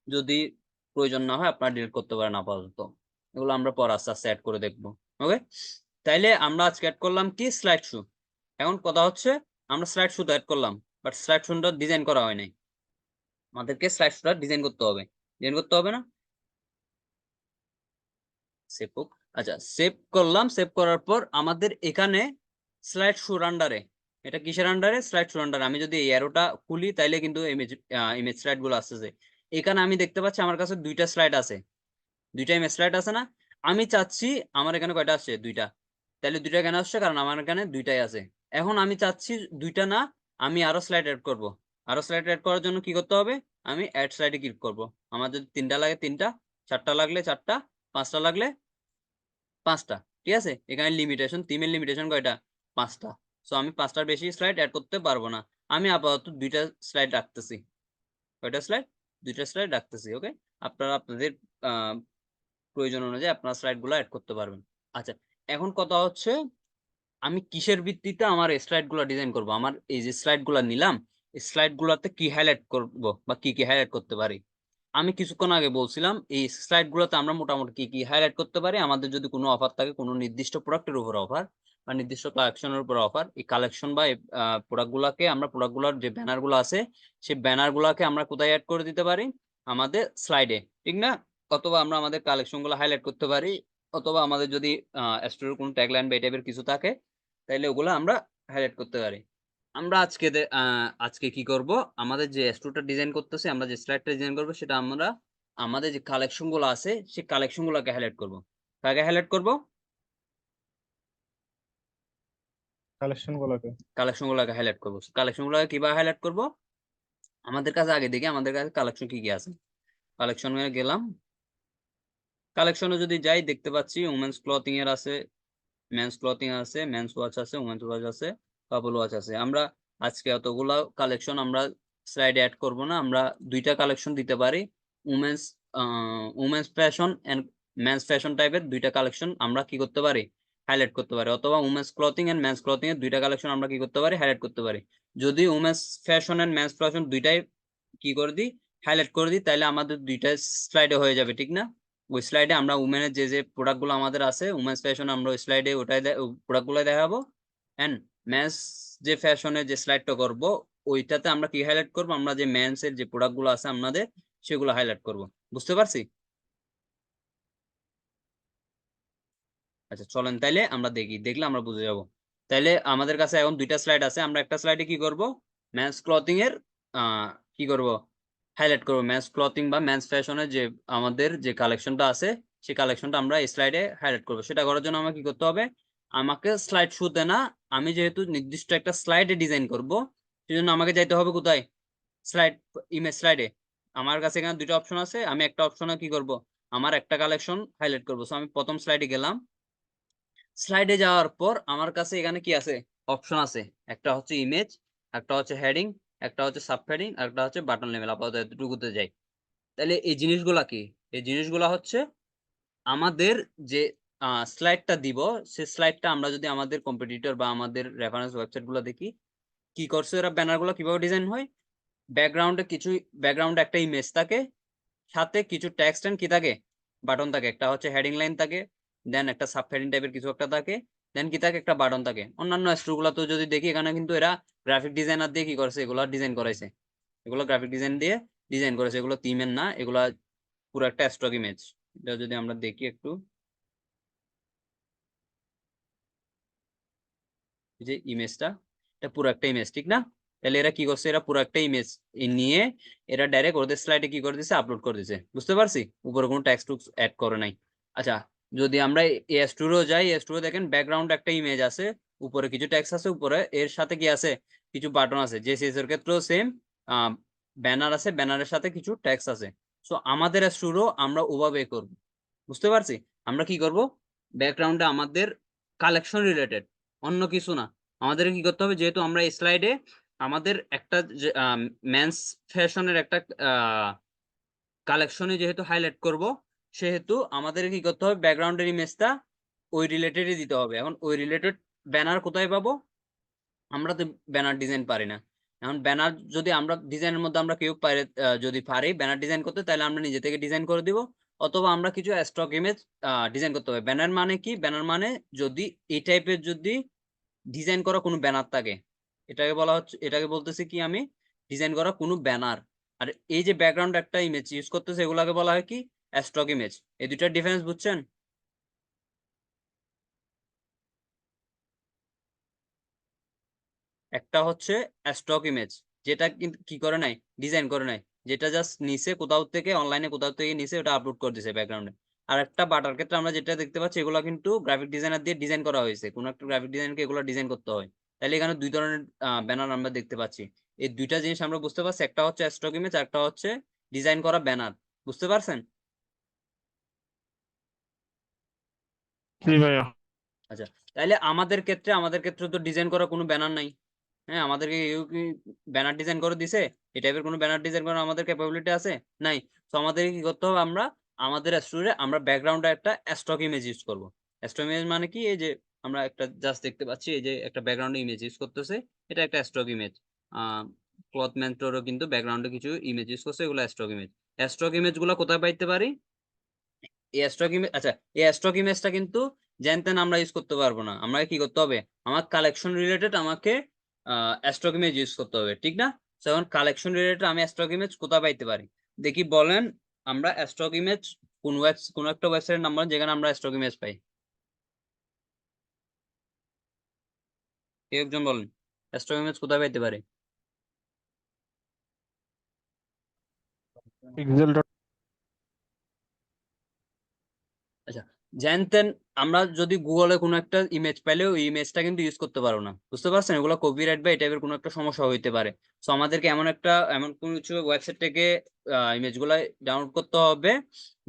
যদি প্রয়োজন না হয় আপনারা ডিলিট করতে পারেন আপাতত। এগুলো আমরা পর আস্তে আস্তে অ্যাড করে দেখবো। ওকে, তাইলে আমরা আজকে অ্যাড করলাম কি, স্লাইড শো। এখন কথা হচ্ছে আমরা স্লাইড শো তো অ্যাড করলাম, বাট স্লাইড শোটা ডিজাইন করা হয় নাই। আমাদেরকে স্লাইড শোটা ডিজাইন করতে হবে। ডিজাইন করতে হবে না? সেভ হোক। আচ্ছা, সেভ করলাম। সেভ করার পর আমাদের এখানে স্লাইড শোর আন্ডারে, এটা কিসের আন্ডারে, স্লাইড শোর আন্ডারে আমি যদি এই অ্যারোটা খুলি তাইলে কিন্তু ইমেজ স্লাইড গুলো আসতেছে। এখানে আমি দেখতে পাচ্ছি আমার কাছে দুইটা স্লাইড আছে, দুইটা ইমেজ স্লাইড আছে না? আমি চাচ্ছি, আমার এখানে কয়টা আসছে, দুইটা। তাহলে দুইটা কেন আসছে, কারণ আমার এখানে দুইটাই আছে। এখন আমি চাচ্ছি দুইটা না, আমি আরো স্লাইড অ্যাড করব। আরো স্লাইড অ্যাড করার জন্য কি করতে হবে, আমি অ্যাড স্লাইডে ক্লিক করব। আমার যদি 3টা লাগে 3টা, 4টা লাগলে 4টা, 5টা লাগলে 5টা। ঠিক আছে, এখানে লিমিটেশন, থিমের লিমিটেশন কয়টা, 5টা। সো আমি 5টার বেশি স্লাইড অ্যাড করতে পারবো না। আমি আপাতত দুইটা স্লাইড রাখতেছি। কয়টা স্লাইড, দুইটা স্লাইড রাখতেছি। ওকে, আপনারা আপনাদের প্রয়োজন অনুযায়ী আপনার স্লাইড গুলো অ্যাড করতে পারবেন। আচ্ছা, এখন কথা হচ্ছে আমি কিসের ভিত্তিতে আমার স্লাইড গুলা ডিজাইন করব। আমার এই যে স্লাইড গুলা নিলাম, এই স্লাইড গুলাতে কি হাইলাইট করব বা কি কি হাইলাইট করতে পারি। আমি কিছুক্ষণ আগে বলছিলাম এই স্লাইড গুলোতে আমরা মোটামুটি কি কি হাইলাইট করতে পারি। আমাদের যদি কোনো অফার থাকে, কোনো নির্দিষ্ট প্রোডাক্টের উপর অফার বা নির্দিষ্ট কালেকশনের উপর অফার, এই কালেকশন বা প্রোডাক্ট গুলাকে আমরা, প্রোডাক্ট গুলার যে ব্যানার গুলো আছে সেই ব্যানার গুলাকে আমরা কোথায় অ্যাড করে দিতে পারি, আমাদের স্লাইডে, ঠিক না? অথবা আমরা আমাদের কালেকশন গুলো হাইলাইট করতে পারি, অথবা আমাদের যদি স্টোরের কোনো ট্যাগলাইন বা এই টাইপের কিছু থাকে তাইলে ওগুলো আমরা হাইলাইট করতে পারি। আমরা আজকে কি করব, আমাদের যে স্টোরটা ডিজাইন করতেছি, আমরা যে স্লাইডটা ডিজাইন করব, সেটা আমরা আমাদের যে কালেকশন গুলো আছে সেই কালেকশন গুলোকে হাইলাইট করব। কাকে হাইলাইট করব, কালেকশন গুলোকে। কালেকশন গুলোকে হাইলাইট করব। কালেকশন গুলোকে কিভাবে হাইলাইট করব, আমাদের কাছে আগে দেখি আমাদের কাছে কালেকশন কি কি আছে। কালেকশনে গেলাম, কালেকশনে যদি যাই দেখতে পাচ্ছি উমেন্স ক্লথিং এর আছে, মেন্স ক্লথিং আছে, মেন্স ওয়াচ আছে, উমেন্স ওয়াচ আছে, কাপল ওয়াচ আছে। আমরা আজকে অতগুলা কালেকশন আমরা স্লাইডে অ্যাড করব না। আমরা দুইটা কালেকশন দিতে পারি, women's women's fashion and men's fashion টাইপের দুইটা কালেকশন আমরা কি করতে পারি, হাইলাইট করতে পারি। অথবা women's clothing and men's clothing এর দুইটা কালেকশন আমরা কি করতে পারি, হাইলাইট করতে পারি। যদি women's fashion and men's fashion দুইটাই কি করে দিই, হাইলাইট করে দিই, তাহলে আমাদের দুইটা স্লাইডে হয়ে যাবে, ঠিক না? ওই স্লাইডে আমরা উমেনের যে যে প্রোডাক্ট গুলো আমাদের আছে উমেন্স ফ্যাশন, আমরা ওই স্লাইডে ওটাই প্রোডাক্ট গুলো দেখাবো। এন্ড মেন্স যে ফ্যাশনের যে স্লাইডটা করব, ওইটাতে আমরা কি হাইলাইট করব, আমরা যে মেন্স এর যে প্রোডাক্ট গুলো আছে আমাদের সেগুলো হাইলাইট করব। বুঝতে পারছি? আচ্ছা চলেন তাইলে আমরা দেখি, দেখলে আমরা বুঝে যাব। তাইলে আমাদের কাছে এখন দুইটা স্লাইড আছে। আমরা একটা স্লাইডে কি করব, মেন্স ক্লথিং এর কি করব, হাইলাইট করব। মেন্স ক্লথিং বা মেন্স ফ্যাশনের যে আমাদের যে কালেকশনটা আছে সেই কালেকশনটা আমরা এই স্লাইডে হাইলাইট করব। সেটা করার জন্য আমাকে কি করতে হবে, আমাকে স্লাইড শুতে না, আমি যেহেতু নির্দিষ্ট একটা স্লাইডে ডিজাইন করব, সেজন্য আমাকে যাইতে হবে কোথায়, স্লাইড, ইমেজ স্লাইডে। আমার কাছে এখানে দুটো অপশন আছে, আমি একটা অপশনে কি করব, আমার একটা কালেকশন হাইলাইট করব। সো আমি প্রথম স্লাইডে গেলাম, স্লাইডে যাওয়ার পর আমার কাছে এখানে কি আছে, অপশন আছে। একটা হচ্ছে ইমেজ, একটা হচ্ছে হেডিং, একটা হচ্ছে সাব হেডিং, আর একটা হচ্ছে বাটন লেভেল। আপাতত এতটুকুতে যাই। তাহলে এই জিনিসগুলা কি, এই জিনিসগুলা হচ্ছে আমাদের যে স্লাইডটা দিব, সেই স্লাইডটা আমরা যদি আমাদের কম্পিটিটর বা আমাদের রেফারেন্স ওয়েবসাইট গুলো দেখি, কি করছে এরা, ব্যানার গুলো কিভাবে ডিজাইন হয়, ব্যাকগ্রাউন্ডে কিছু, ব্যাকগ্রাউন্ডে একটা ইমেজ থাকে, সাথে কিছু টেক্সট এন্ড কি থাকে, বাটন থাকে। একটা হচ্ছে হেডিং লাইন থাকে, দেন একটা সাব হেডিং টাইপের কিছু একটা থাকে, দেন কি থাকে, একটা বাটন থাকে। অন্যান্য স্টোরগুলো তো যদি দেখি, এখানে কিন্তু এরা গ্রাফিক ডিজাইনার দিয়ে কি করেছে, এগুলো ডিজাইন করাইছে। এগুলো গ্রাফিক ডিজাইন দিয়ে ডিজাইন করেছে, এগুলো থিমের না, এগুলা পুরো একটা স্টক ইমেজ। এটা যদি আমরা দেখি একটু, এই যে ইমেজটা, এটা পুরো একটা ইমেজ, ঠিক না? তাহলে এরা কি করছে, এরা পুরো একটা ইমেজ নিয়ে এরা ডাইরেক্ট ওদের স্লাইডে কি করে দিছে, আপলোড করে দিছে। বুঝতে পারছি? উপরে কোনো টেক্সট টুক্স অ্যাড করে নাই। আচ্ছা, যদি আমরা এস টুরও যাই, এস টুরও দেখেন ব্যাকগ্রাউন্ড একটা ইমেজ আছে, উপরে কিছু টেক্সট আছে, উপরে এর সাথে কি আছে, কিছু বাটন আছে। জেসিএস এর ক্ষেত্রেও সেম, ব্যানার আছে, ব্যানারের সাথে কিছু টেক্সট আছে। সো আমাদের স্টুরও আমরা ওভাবে করব, বুঝতে পারছি? আমরা কি করব, ব্যাকগ্রাউন্ডে আমাদের কালেকশন রিলেটেড, অন্য কিছু না। আমাদের কি করতে হবে, যেহেতু আমরা এই স্লাইডে আমাদের একটা মেন্স ফ্যাশনের একটা কালেকশনে যেহেতু হাইলাইট করব, সেহেতু আমাদের কি করতে হবে, ব্যাকগ্রাউন্ডের ইমেজটা ওই রিলেটেডই দিতে হবে। এখন ওই রিলেটেড ব্যানার কোথায় পাবো? আমরা তো ব্যানার ডিজাইন পারি না। এখন ব্যানার যদি আমরা ডিজাইনের মধ্যে আমরা কেউ পারি, যদি পারি ব্যানার ডিজাইন করতে, তাহলে আমরা নিজে থেকে ডিজাইন করে দিব, অথবা আমরা কিছু স্টক ইমেজ ডিজাইন করতে হবে। ব্যানার মানে কি? ব্যানার মানে যদি এই টাইপের যদি ডিজাইন করা কোনো ব্যানার থাকে, এটাকে বলা হচ্ছে, এটাকে বলতেছি কি আমি, ডিজাইন করা কোনো ব্যানার। আর এই যে ব্যাকগ্রাউন্ড একটা ইমেজ ইউজ করতেছে, এগুলাকে বলা হয় কি, স্টক ইমেজ। এই দুইটার ডিফারেন্স বুঝছেন? একটা হচ্ছে স্টক ইমেজ, যেটা কিন্তু কি করে নাই, ডিজাইন করে নাই, যেটা জাস্ট নিচে কোথাও থেকে, অনলাইনে কোথাও থেকে নিচে ওটা আপলোড করে দিছে ব্যাকগ্রাউন্ডে। আর একটা বাটার ক্ষেত্রে আমরা যেটা দেখতে পাচ্ছি, এগুলো কিন্তু গ্রাফিক ডিজাইনার দিয়ে ডিজাইন করা হয়েছে, কোনো একটা গ্রাফিক ডিজাইনকে এগুলো ডিজাইন করতে হয়। তাহলে এখানে দুই ধরনের ব্যানার আমরা দেখতে পাচ্ছি। এই দুইটা জিনিস আমরা বুঝতে পারছি, একটা হচ্ছে স্টক ইমেজ, একটা হচ্ছে ডিজাইন করা ব্যানার। বুঝতে পারছেন? জি ভাইয়া। আচ্ছা, তাহলে আমাদের ক্ষেত্রে তো ডিজাইন করা কোনো ব্যানার নাই। হ্যাঁ, আমাদেরকে কেউ কি ব্যানার ডিজাইন করে দিছে? এই টাইপের কোনো ব্যানার ডিজাইন করার আমাদের ক্যাপাবিলিটি আছে? নাই। তো আমাদেরকে কি করতে হবে, আমরা আমাদের স্টুডিওতে আমরা ব্যাকগ্রাউন্ডে একটা স্টক ইমেজ ইউজ করব। স্টক ইমেজ মানে কি, এই যে আমরা একটা জাস্ট দেখতে পাচ্ছি, এই যে একটা ব্যাকগ্রাউন্ডে ইমেজ ইউজ করতেছে, এটা একটা স্টক ইমেজ। ক্লথ মেন্টরও কিন্তু ব্যাকগ্রাউন্ডে কিছু ইমেজ ইউজ করছে, এগুলো স্টক ইমেজ। স্টক ইমেজ গুলো কোথায় পাইতে পারি? এই স্টক ইমেজ, আচ্ছা, এই স্টক ইমেজটা কিন্তু জানতেন আমরা ইউজ করতে পারবো না। আমাকে কি করতে হবে, আমার কালেকশন রিলেটেড আমাকে স্টক ইমেজ ইউজ করতে হবে, ঠিক না? এখন কালেকশন রিলেটেড আমি স্টক ইমেজ কোথায় পাইতে পারি দেখি, বলেন। আমরা স্টক ইমেজ কোন একটা ওয়েবসাইটের নাম বলেন যেখানে আমরা স্টক ইমেজ পাই, কেউ একজন বলেন স্টক ইমেজ কোথায় পাইতে পারি? পিক্সেল ডট আচ্ছা, জানতেন আমরা যদি গুগলে কোনো একটা ইমেজ পাইলে ওই ইমেজটা কিন্তু ইউজ করতে পারবো না, বুঝতে পারছেন? এগুলো কপিরাইট বা এই টাইপের কোনো একটা সমস্যা হইতে পারে। তো আমাদেরকে এমন কোনো কিছু ওয়েবসাইট থেকে ইমেজ গুলা ডাউনলোড করতে হবে,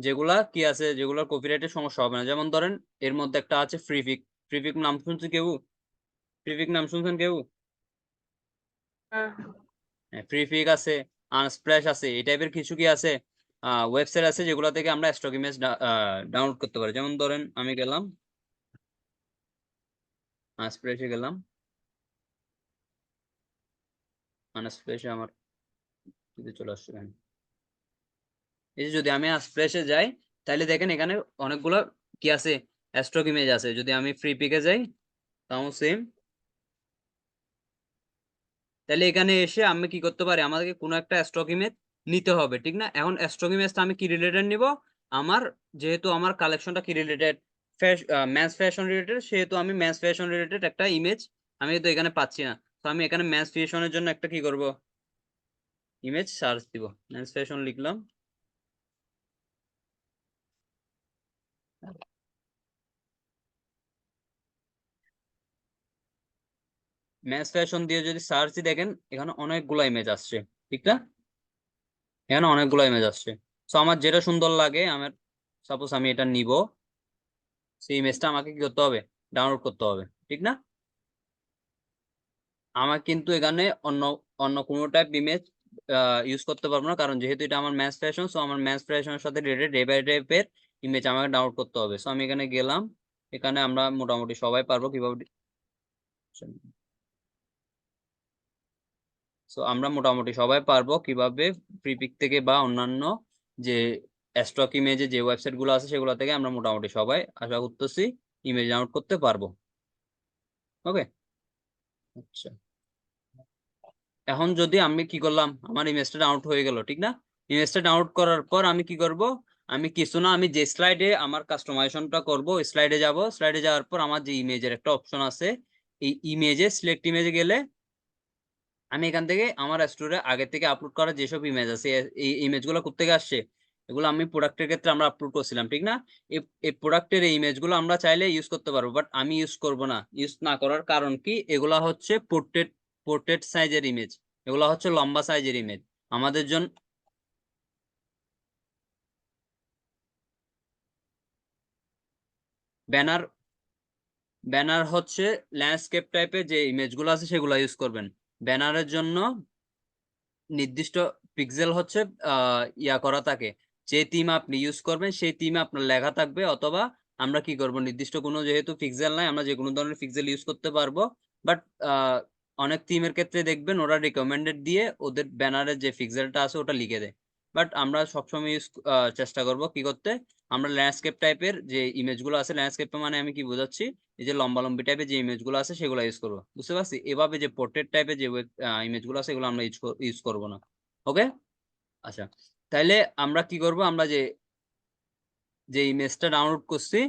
যেগুলা কি আছে, যেগুলোর কপিরাইটের সমস্যা হবে না। যেমন ধরেন এর মধ্যে একটা আছে ফ্রিপিক। ফ্রিপিক নাম শুনছেন কেউ? ফ্রিপিক নাম শুনছেন কেউ? হ্যাঁ, ফ্রিপিক আছে, আনস্প্ল্যাশ আছে, এই টাইপের কিছু কি আছে ওয়েবসাইট আছে, যেগুলো থেকে আমরা স্টক ইমেজ ডাউনলোড করতে পারি। যেমন ধরেন আমি গেলাম আনস্প্ল্যাশে গেলাম, আনস্প্ল্যাশে আমার যদি চলে আসছে এখানে। এই যে যদি আমি আনস্প্ল্যাশে যাই, তাহলে দেখেন এখানে অনেকগুলো কি আছে, স্টক ইমেজ আছে। যদি আমি ফ্রি পিকে যাই, তাও সেম। তাহলে এখানে এসে আমি কি করতে পারি, আমাদেরকে কোনো একটা স্টক ইমেজ নিতে হবে, ঠিক না? এখন স্টক ইমেজটা আমি কি রিলেটেড নিব, আমার যেহেতু আমার কালেকশনটা কি রিলেটেড, ম্যান্স ফ্যাশন রিলেটেড, সেহেতু আমি ম্যান্স ফ্যাশন রিলেটেড একটা ইমেজ আমি তো এখানে পাচ্ছি না। তো আমি এখানে ম্যান্স ফ্যাশনের জন্য একটা কি করব, ইমেজ সার্চ দিব, ম্যান্স ফ্যাশন লিখলাম। ম্যাচ ফ্যাশন দিয়ে যদি সার্চ দিই, দেখেন এখানে অনেকগুলো ইমেজ আসছে, ঠিক না? এখানে অনেকগুলো ইমেজ আসছে। তো আমার যেটা সুন্দর লাগে, আমার সাপোজ আমি এটা নিব, সেই ইমেজটা আমাকে কি করতে হবে, ডাউনলোড করতে হবে, ঠিক না? আমার কিন্তু এখানে অন্য অন্য কোনো টাইপ ইমেজ ইউজ করতে পারবো না, কারণ যেহেতু এটা আমার ম্যাচ ফ্যাশন, সো আমার ম্যাচ ফ্যাশনের সাথে রিলেটেড ডে বাই টাইপের ইমেজ আমাকে ডাউনলোড করতে হবে। সো আমি এখানে গেলাম, এখানে আমরা মোটামুটি সবাই পারবো কিভাবে, সো আমরা মোটামুটি সবাই পারবো কিভাবে ফ্রিপিক থেকে বা অন্যান্য যে স্টক ইমেজে যে ওয়েবসাইট গুলো আছে সেগুলো থেকে আমরা মোটামুটি সবাই আশা করতেছি ইমেজ ডাউনলোড করতে পারবো। ওকে, আচ্ছা। এখন যদি আমি কি করলাম, আমার ইমেজটা ডাউনলোড হয়ে গেল, ঠিক না? ইমেজটা ডাউনলোড করার পর আমি কি করব, আমি কিছু না, আমি যে স্লাইডে আমার কাস্টমাইজেশনটা করব, স্লাইডে যাব, স্লাইডে যাওয়ার পর আমার যে ইমেজের একটা অপশন আছে, এই ইমেজে সিলেক্ট ইমেজে গেলে আমি এখান থেকে আমার স্টোরে আগে থেকে আপলোড করা যেসব ইমেজ আছে, এই ইমেজগুলো কোত্থেকে আসছে, এগুলো আমি প্রোডাক্টের ক্ষেত্রে আমরা আপলোড করছিলাম, ঠিক না? এই প্রোডাক্টের এই ইমেজগুলো আমরা চাইলে ইউজ করতে পারবো, বাট আমি ইউজ করব না। ইউজ না করার কারণ কি, এগুলা হচ্ছে পোর্ট্রেট সাইজের ইমেজ, এগুলো হচ্ছে লম্বা সাইজের ইমেজ। আমাদের জন্য ব্যানার ব্যানার হচ্ছে ল্যান্ডস্কেপ টাইপের যে ইমেজগুলো আছে সেগুলো ইউজ করবেন। ব্যানারের জন্য নির্দিষ্ট পিক্সেল হচ্ছে ইয়া করা থাকে, যে থিম আপনি ইউজ করবেন সেই থিমে আপনার লেখা থাকবে, অথবা আমরা কি করব, নির্দিষ্ট কোনো যেহেতু পিক্সেল নাই আমরা যে কোনো ধরনের পিক্সেল ইউজ করতে পারবো। বাট অনেক থিমের ক্ষেত্রে দেখবেন ওরা রিকমেন্ডেড দিয়ে ওদের ব্যানারের যে পিক্সেলটা আছে ওটা লিখে দেয়। বাট আমরা সবসময় চেষ্টা করব কি করতে, আমরা ল্যান্ডস্কেপ টাইপের যে ইমেজগুলো আছে, ল্যান্ডস্কেপ মানে আমি কি বোঝাচ্ছি, এই যে লম্বা লম্বি টাইপের যে ইমেজগুলো আছে সেগুলো ইউজ করবো, বুঝতে পারছি? এভাবে যে পোর্ট্রেট টাইপের যে ইমেজগুলো আছে এগুলো আমরা ইউজ করবো না। ওকে, আচ্ছা। তাইলে আমরা কি করব, আমরা যে যে ইমেজটা ডাউনলোড করছি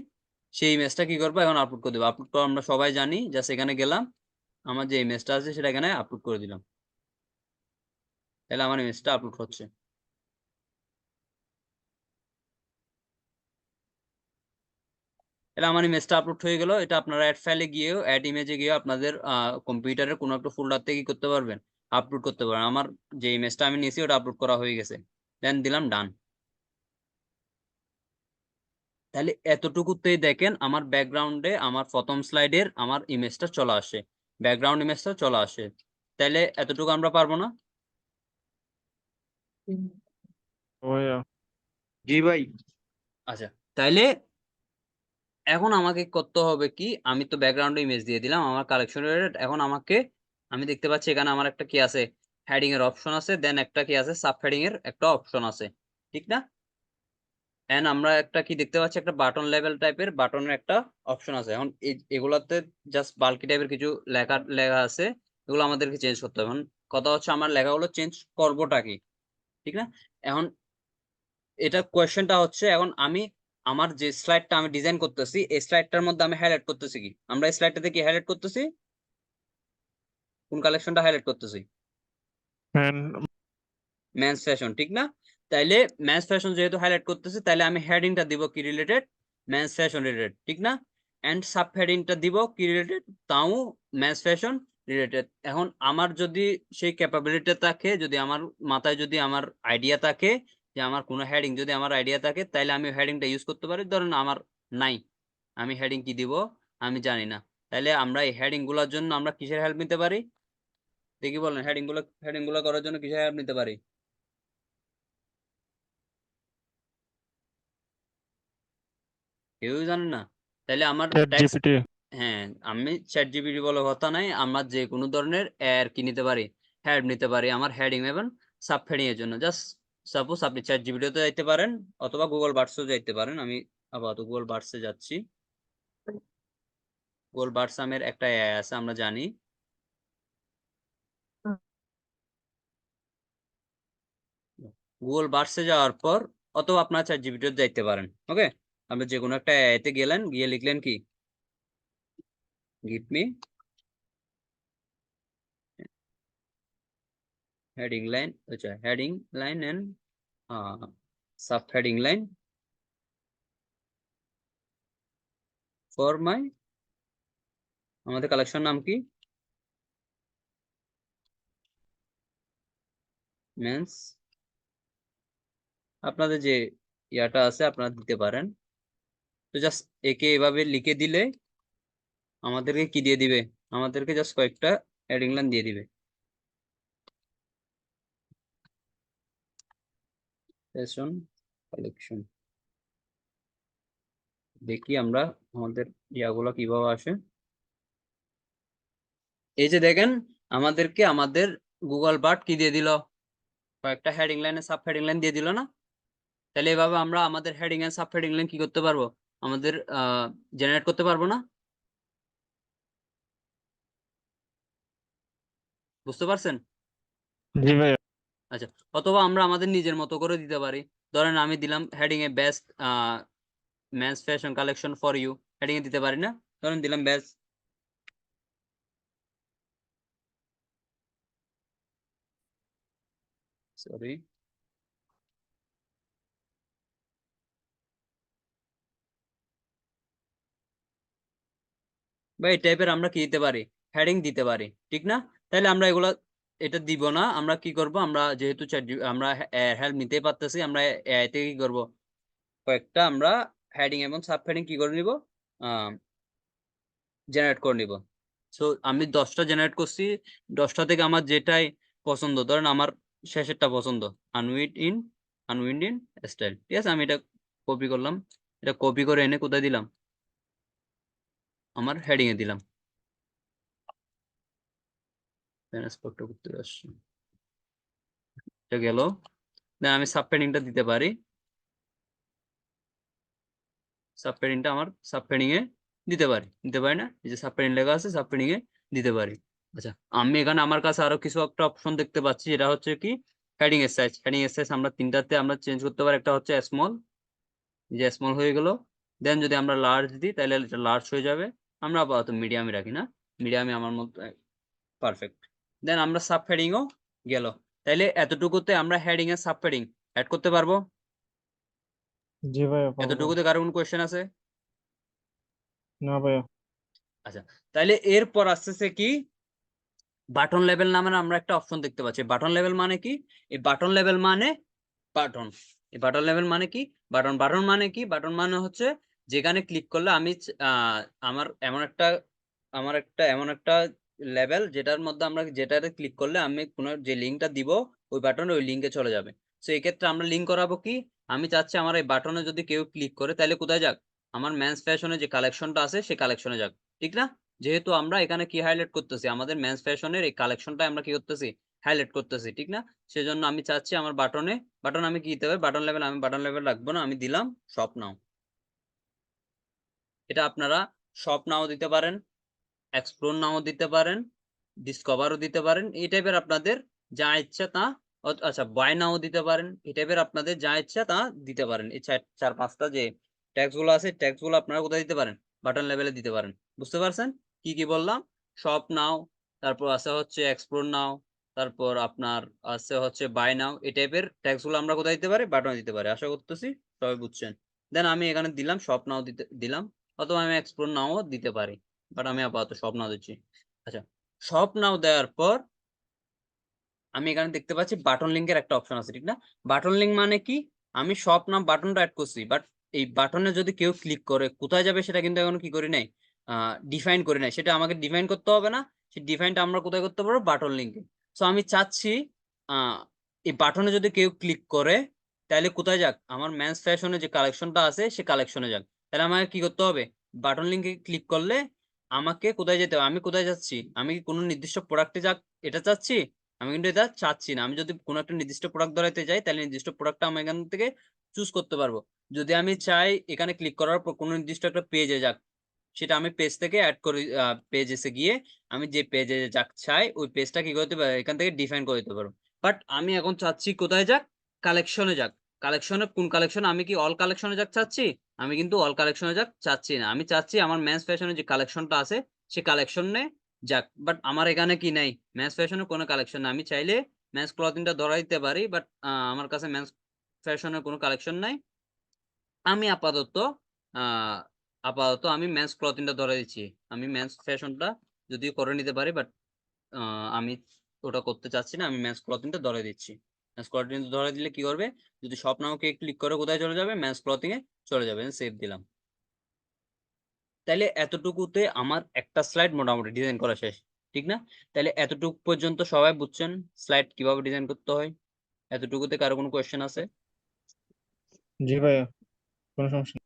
সেই ইমেজটা কি করবো, এখন আপলোড করে দেবো। আপলোড করা আমরা সবাই জানি, জাস্ট এখানে গেলাম, আমার যে ইমেজটা আছে সেটা এখানে আপলোড করে দিলাম। তাহলে আমার ইমেজটা আপলোড হচ্ছে। এটা আমার ইমেজটা আপলোড হয়ে গেল। এটা আপনারা অ্যাড ফাইলে গিয়েও, অ্যাড ইমেজে গিয়েও আপনাদের কম্পিউটারের কোনো একটা ফোল্ডার থেকে কি করতে পারবেন, আপলোড করতে পারবেন। আমার যে ইমেজটা আমি নিয়েছি ওটা আপলোড করা হয়ে গেছে, দেন দিলাম ডান। তাহলে এতটুকুতেই দেখেন আমার ব্যাকগ্রাউন্ডে আমার প্রথম স্লাইডের আমার ইমেজটা চলে আসে, ব্যাকগ্রাউন্ড ইমেজটা চলে আসে। তাহলে এতটুকু আমরা পারবো না? ভাইয়া জি ভাই। আচ্ছা, তাইলে এখন আমাকে করতে হবে কি, আমি তো ব্যাকগ্রাউন্ডে ইমেজ দিয়ে দিলাম আমার কালেকশনের। এখন আমাকে, আমি দেখতে পাচ্ছি এখানে আমার একটা কি আছে, হেডিং এর অপশন আছে, দেন একটা কি আছে, সাব হেডিং এর একটা অপশন আছে, ঠিক না? এন্ড আমরা একটা কি দেখতে পাচ্ছি, একটা বাটন লেভেল টাইপের বাটনের একটা অপশন আছে। এখন এগুলাতে জাস্ট বাল্কি টাইপের কিছু লেখা লেখা আছে, এগুলো আমাদেরকে চেঞ্জ করতে হবে। এখন কথা হচ্ছে আমার লেখাগুলো চেঞ্জ করবোটা কি, ঠিক না? এখন এটা কোয়েশ্চেনটা হচ্ছে, এখন আমি আমার যে স্লাইডটা আমি ডিজাইন করতেছি এই স্লাইডটার মধ্যে আমি হাইলাইট করতেছি কি, আমরা এই স্লাইডটাতে কি হাইলাইট করতেছি, কোন কালেকশনটা হাইলাইট করতেছি? ম্যান মেন্স ফ্যাশন, ঠিক না? তাইলে মেন্স ফ্যাশন যেহেতু হাইলাইট করতেছি, তাইলে আমি হেডিংটা দিব কি রিলেটেড, মেন্স ফ্যাশন রিলেটেড, ঠিক না? এন্ড সাব হেডিংটা দিব কি রিলেটেড, তাও মেন্স ফ্যাশন রিলেটেড। এখন আমার যদি সেই ক্যাপাবিলিটি থাকে, যদি আমার মাথায় যদি আমার আইডিয়া থাকে, যে আমার কোনো হেডিং যদি আমার আইডিয়া থাকে, তাইলে আমি হেডিংটা ইউজ করতে পারি। ধরেন আমার নাই, আমি হেডিং কি দিব আমি জানি না, তাইলে আমরা এই হেডিং গুলোর জন্য আমরা কিসের হেল্প নিতে পারি, দেখি বলেন, হেডিং গুলো করার জন্য কিসের হেল্প নিতে পারি? কেউ জানেন না? তাহলে আমার চ্যাট টেক্সট, জিপিটি হ্যাঁ, আমি চ্যাট জিপিটি বলে কথা নাই, আমার যে কোনো ধরনের এর কি নিতে পারি, হেল্প নিতে পারি আমার হেডিং এবং সাব হেডিং এর জন্য। জাস্ট সাপোজ আপনি চ্যাট জিপিটিতে যাইতে পারেন অথবা গুগল বার্ডসও যাইতে পারেন। আমি আপাতত গুগল বার্ডসে যাচ্ছি। গুগল বার্ডস নামের একটা এআই আছে, আমরা জানি। গুগল বার্ডসে যাওয়ার পর অথবা আপনার চ্যাট জিপিটিতে যাইতে পারেন। ওকে, আপনি যে কোনো একটা এআইতে গেলেন, গিয়ে লিখলেন কি, give me heading line, which are heading line and subheading line for my, আমাদের কালেকশন নাম কি, মেন্স। আপনাদের যে ইয়াটা আছে আপনারা দিতে পারেন। তো জাস্ট একে এভাবে লিখে দিলে আমাদেরকে কি দিয়ে দিবে, আমাদেরকে জাস্ট কয়েকটা হেডিং লাইন দিয়ে দিবে। ফ্যাশন কালেকশন, দেখি আমরা আমাদের ইয়াগুলো কিভাবে আসে। এই যে দেখেন, আমাদেরকে আমাদের গুগল বার্ড কি দিয়ে দিল, কয়েকটা হেডিং লাইনে সাব হেডিং লাইন দিয়ে দিল না? তাহলে এভাবে আমরা আমাদের heading and sub heading line কি করতে পারবো, আমাদের জেনারেট করতে পারবো না? বুঝতে পারছেন? জি ভাইয়া আচ্ছা, অথবা আমরা আমাদের নিজের মতো করে দিতে পারি। ধরেন আমি দিলাম হেডিং এ best men's fashion collection for you, heading এ দিতে পারি না? ধরেন দিলাম বেস্ট, সরি, বা এই টাইপের আমরা কি দিতে পারি, হেডিং দিতে পারি, ঠিক না? তাহলে আমরা এগুলা এটা দিব না, আমরা কি করব, আমরা যেহেতু আমরা হেল্প নিতে পারতেছি, আমরা এআই থেকে কি করব, কয়েকটা আমরা হেডিং এবং সাব হেডিং কি করে নিব, জেনারেট করে নিব। সো আমি 10টা জেনারেট করছি, 10টা থেকে আমার যেটাই পছন্দ, ধরেন আমার শেষেরটা পছন্দ, আনউইন্ড ইন স্টাইল, ঠিক আছে, আমি এটা কপি করলাম, এটা কপি করে এনে কোথায় দিলাম, আমার হেডিং এ দিলাম, ট্রান্সপোর্ট করতে আসছি, এটা গেল। দেন আমি সাব হেডিংটা দিতে পারি, সাব হেডিংটা আমার সাব হেডিং এ দিতে পারি না, এই যে সাব হেডিং লেখা আছে, সাব হেডিং এ দিতে পারি। আচ্ছা, আমি এখানে আমার কাছে আরো কিছু একটা অপশন দেখতে পাচ্ছি, এটা হচ্ছে কি হেডিং এর সাইজ। হেডিং এর সাইজ আমরা তিনটাতে আমরা চেঞ্জ করতে পারি, একটা হচ্ছে স্মল, যে স্মল হয়ে গেল। দেন যদি আমরা লার্জ দিই তাহলে এটা লার্জ হয়ে যাবে, আমরা আপাতত মিডিয়ামে রাখি না, মিডিয়ামে আমার মতো পারফেক্ট। দেন আমরা সাব হেডিংও গেল, তাইলে এতটুকুতে আমরা হেডিং এর সাব হেডিং অ্যাড করতে পারবো। জি ভাইয়া পারবো। এতটুকুতে কারো কোনো কোয়েশ্চেন আছে? না ভাইয়া। আচ্ছা, তাইলে এরপর আসতেছে কি, বাটন লেভেল নামের আমরা একটা অপশন দেখতে পাচ্ছি। বাটন লেভেল মানে কি, এই বাটন লেভেল মানে বাটন, এই বাটন লেভেল মানে কি, বাটন, বাটন মানে কি, বাটন মানে হচ্ছে যেখানে ক্লিক করলে আমি আমার এমন একটা লেভেল যেটার মধ্যে আমরা যেটাতে ক্লিক করলে আমি কোনো যে লিঙ্কটা দিব ওই বাটনে ওই লিঙ্কে চলে যাবে। তো এই ক্ষেত্রে আমরা লিঙ্ক করাবো কি, আমি চাচ্ছি আমার এই বাটনে যদি কেউ ক্লিক করে তাহলে কোথায় যাক, আমার মেন্স ফ্যাশনে যে কালেকশনটা আছে সেই কালেকশনে যাক, ঠিক না? যেহেতু আমরা এখানে কি হাইলাইট করতেছি, আমাদের মেন্স ফ্যাশনের এই কালেকশনটা আমরা কি করতেছি, হাইলাইট করতেছি, ঠিক না? সেজন্য আমি চাচ্ছি আমার বাটনে, বাটন আমি কি দিতে হবে, বাটন লেভেল, আমি বাটন লেভেল রাখবো না, আমি দিলাম শপ নাও। এটা আপনারা শপ নাও দিতে পারেন, এক্সপ্লোর নাও দিতে পারেন, ডিসকভারও দিতে পারেন, এই টাইপের আপনাদের যা ইচ্ছা তা, আচ্ছা বাই নাও দিতে পারেন, এই টাইপের আপনাদের যা ইচ্ছা তা দিতে পারেন। এই চার পাঁচটা যে ট্যাক্স গুলো আছে, ট্যাক্স গুলো আপনারা কোথায় দিতে পারেন, বাটন লেভেলে দিতে পারেন। বুঝতে পারছেন কি কি বললাম? শপ নাও, তারপর আছে হচ্ছে এক্সপ্লোর নাও, তারপর আপনার আছে হচ্ছে বাই নাও, এই টাইপের ট্যাক্স গুলো আমরা কোথায় দিতে পারি, বাটনে দিতে পারি। আশা করতেছি সবাই বুঝছেন। দেন আমি এখানে দিলাম শপ নাও দিলাম, অথবা আমি এক্সপ্লোর নাও দিতে পারি, বাট আমি আপাতত শপ নাও দিচ্ছি। আচ্ছা, শপ নাও দেওয়ার পর আমি এখানে দেখতে পাচ্ছি বাটন লিঙ্কের একটা অপশন আছে, ঠিক না? বাটন লিঙ্ক মানে কি, আমি শপ নাম বাটনটা অ্যাড করছি, বাট এই বাটনে যদি কেউ ক্লিক করে কোথায় যাবে সেটা কিন্তু এখন কি করি নাই, ডিফাইন করি নাই, সেটা আমাকে ডিফাইন করতে হবে না, সেই ডিফাইনটা আমরা কোথায় করতে পারবো, বাটন লিঙ্কে। সো আমি চাচ্ছি এই বাটনে যদি কেউ ক্লিক করে তাহলে কোথায় যাক, আমার মেন্স ফ্যাশনে যে কালেকশনটা আছে সে কালেকশনে যাক। তাহলে আমাকে কি করতে হবে, বাটন লিঙ্কে ক্লিক করলে আমাকে কোথায় যেতে হবে, আমি কোথায় যাচ্ছি, আমি কি কোনো নির্দিষ্ট প্রোডাক্টে যাক এটা চাচ্ছি, আমি কিন্তু এটা চাচ্ছি না। আমি যদি কোনো একটা নির্দিষ্ট প্রোডাক্ট ধরাইতে যাই তাহলে নির্দিষ্ট প্রোডাক্টটা আমি এখান থেকে চুজ করতে পারবো। যদি আমি চাই এখানে ক্লিক করার পর কোনো নির্দিষ্ট একটা পেজে যাক, সেটা আমি পেজ থেকে অ্যাড করি, পেজ এসে গিয়ে আমি যে পেজে যাক চাই ওই পেজটা কি করতে পারবো, এখান থেকে ডিফাইন করে দিতে পারবো। বাট আমি এখন চাচ্ছি কোথায় যাক, কালেকশনে যাক। কালেকশনে কোন কালেকশন, আমি কি অল কালেকশনে যাক চাচ্ছি, আমি কিন্তু অল কালেকশনে যাক চাচ্ছি না, আমি চাচ্ছি আমার মেন্স ফ্যাশনের যে কালেকশনটা আছে সে কালেকশনে যাক। বাট আমার এখানে কি নাই, মেন্স ফ্যাশনের কোনো কালেকশন না, আমি চাইলে মেন্স ক্লথিংটা ধরা দিতে পারি, বাট আমার কাছে মেন্স ফ্যাশনের কোনো কালেকশন নাই। আমি আহ আপাতত আমি মেন্স ক্লথিংটা ধরে দিচ্ছি, আমি মেন্স ফ্যাশনটা যদিও করে নিতে পারি, বাট আমি ওটা করতে চাচ্ছি না, আমি মেন্স ক্লথিংটা ধরে দিচ্ছি। মেন্স ক্লথিং ধরে দিলে কি করবে, যদি শপ নামকে ক্লিক করে কোথায় চলে যাবে, মেন্স ক্লথিং এ চলে যাবে। সেভ দিলাম। তাইলে এতটুকুতে আমার একটা স্লাইড মোটামুটি ডিজাইন করা শেষ, ঠিক না? তাহলে এতটুকু পর্যন্ত সবাই বুঝছেন স্লাইড কিভাবে ডিজাইন করতে হয়? এতটুকুতে কারো কোনো কোয়েশ্চেন আছে? জি ভাইয়া, কোনো সমস্যা নেই।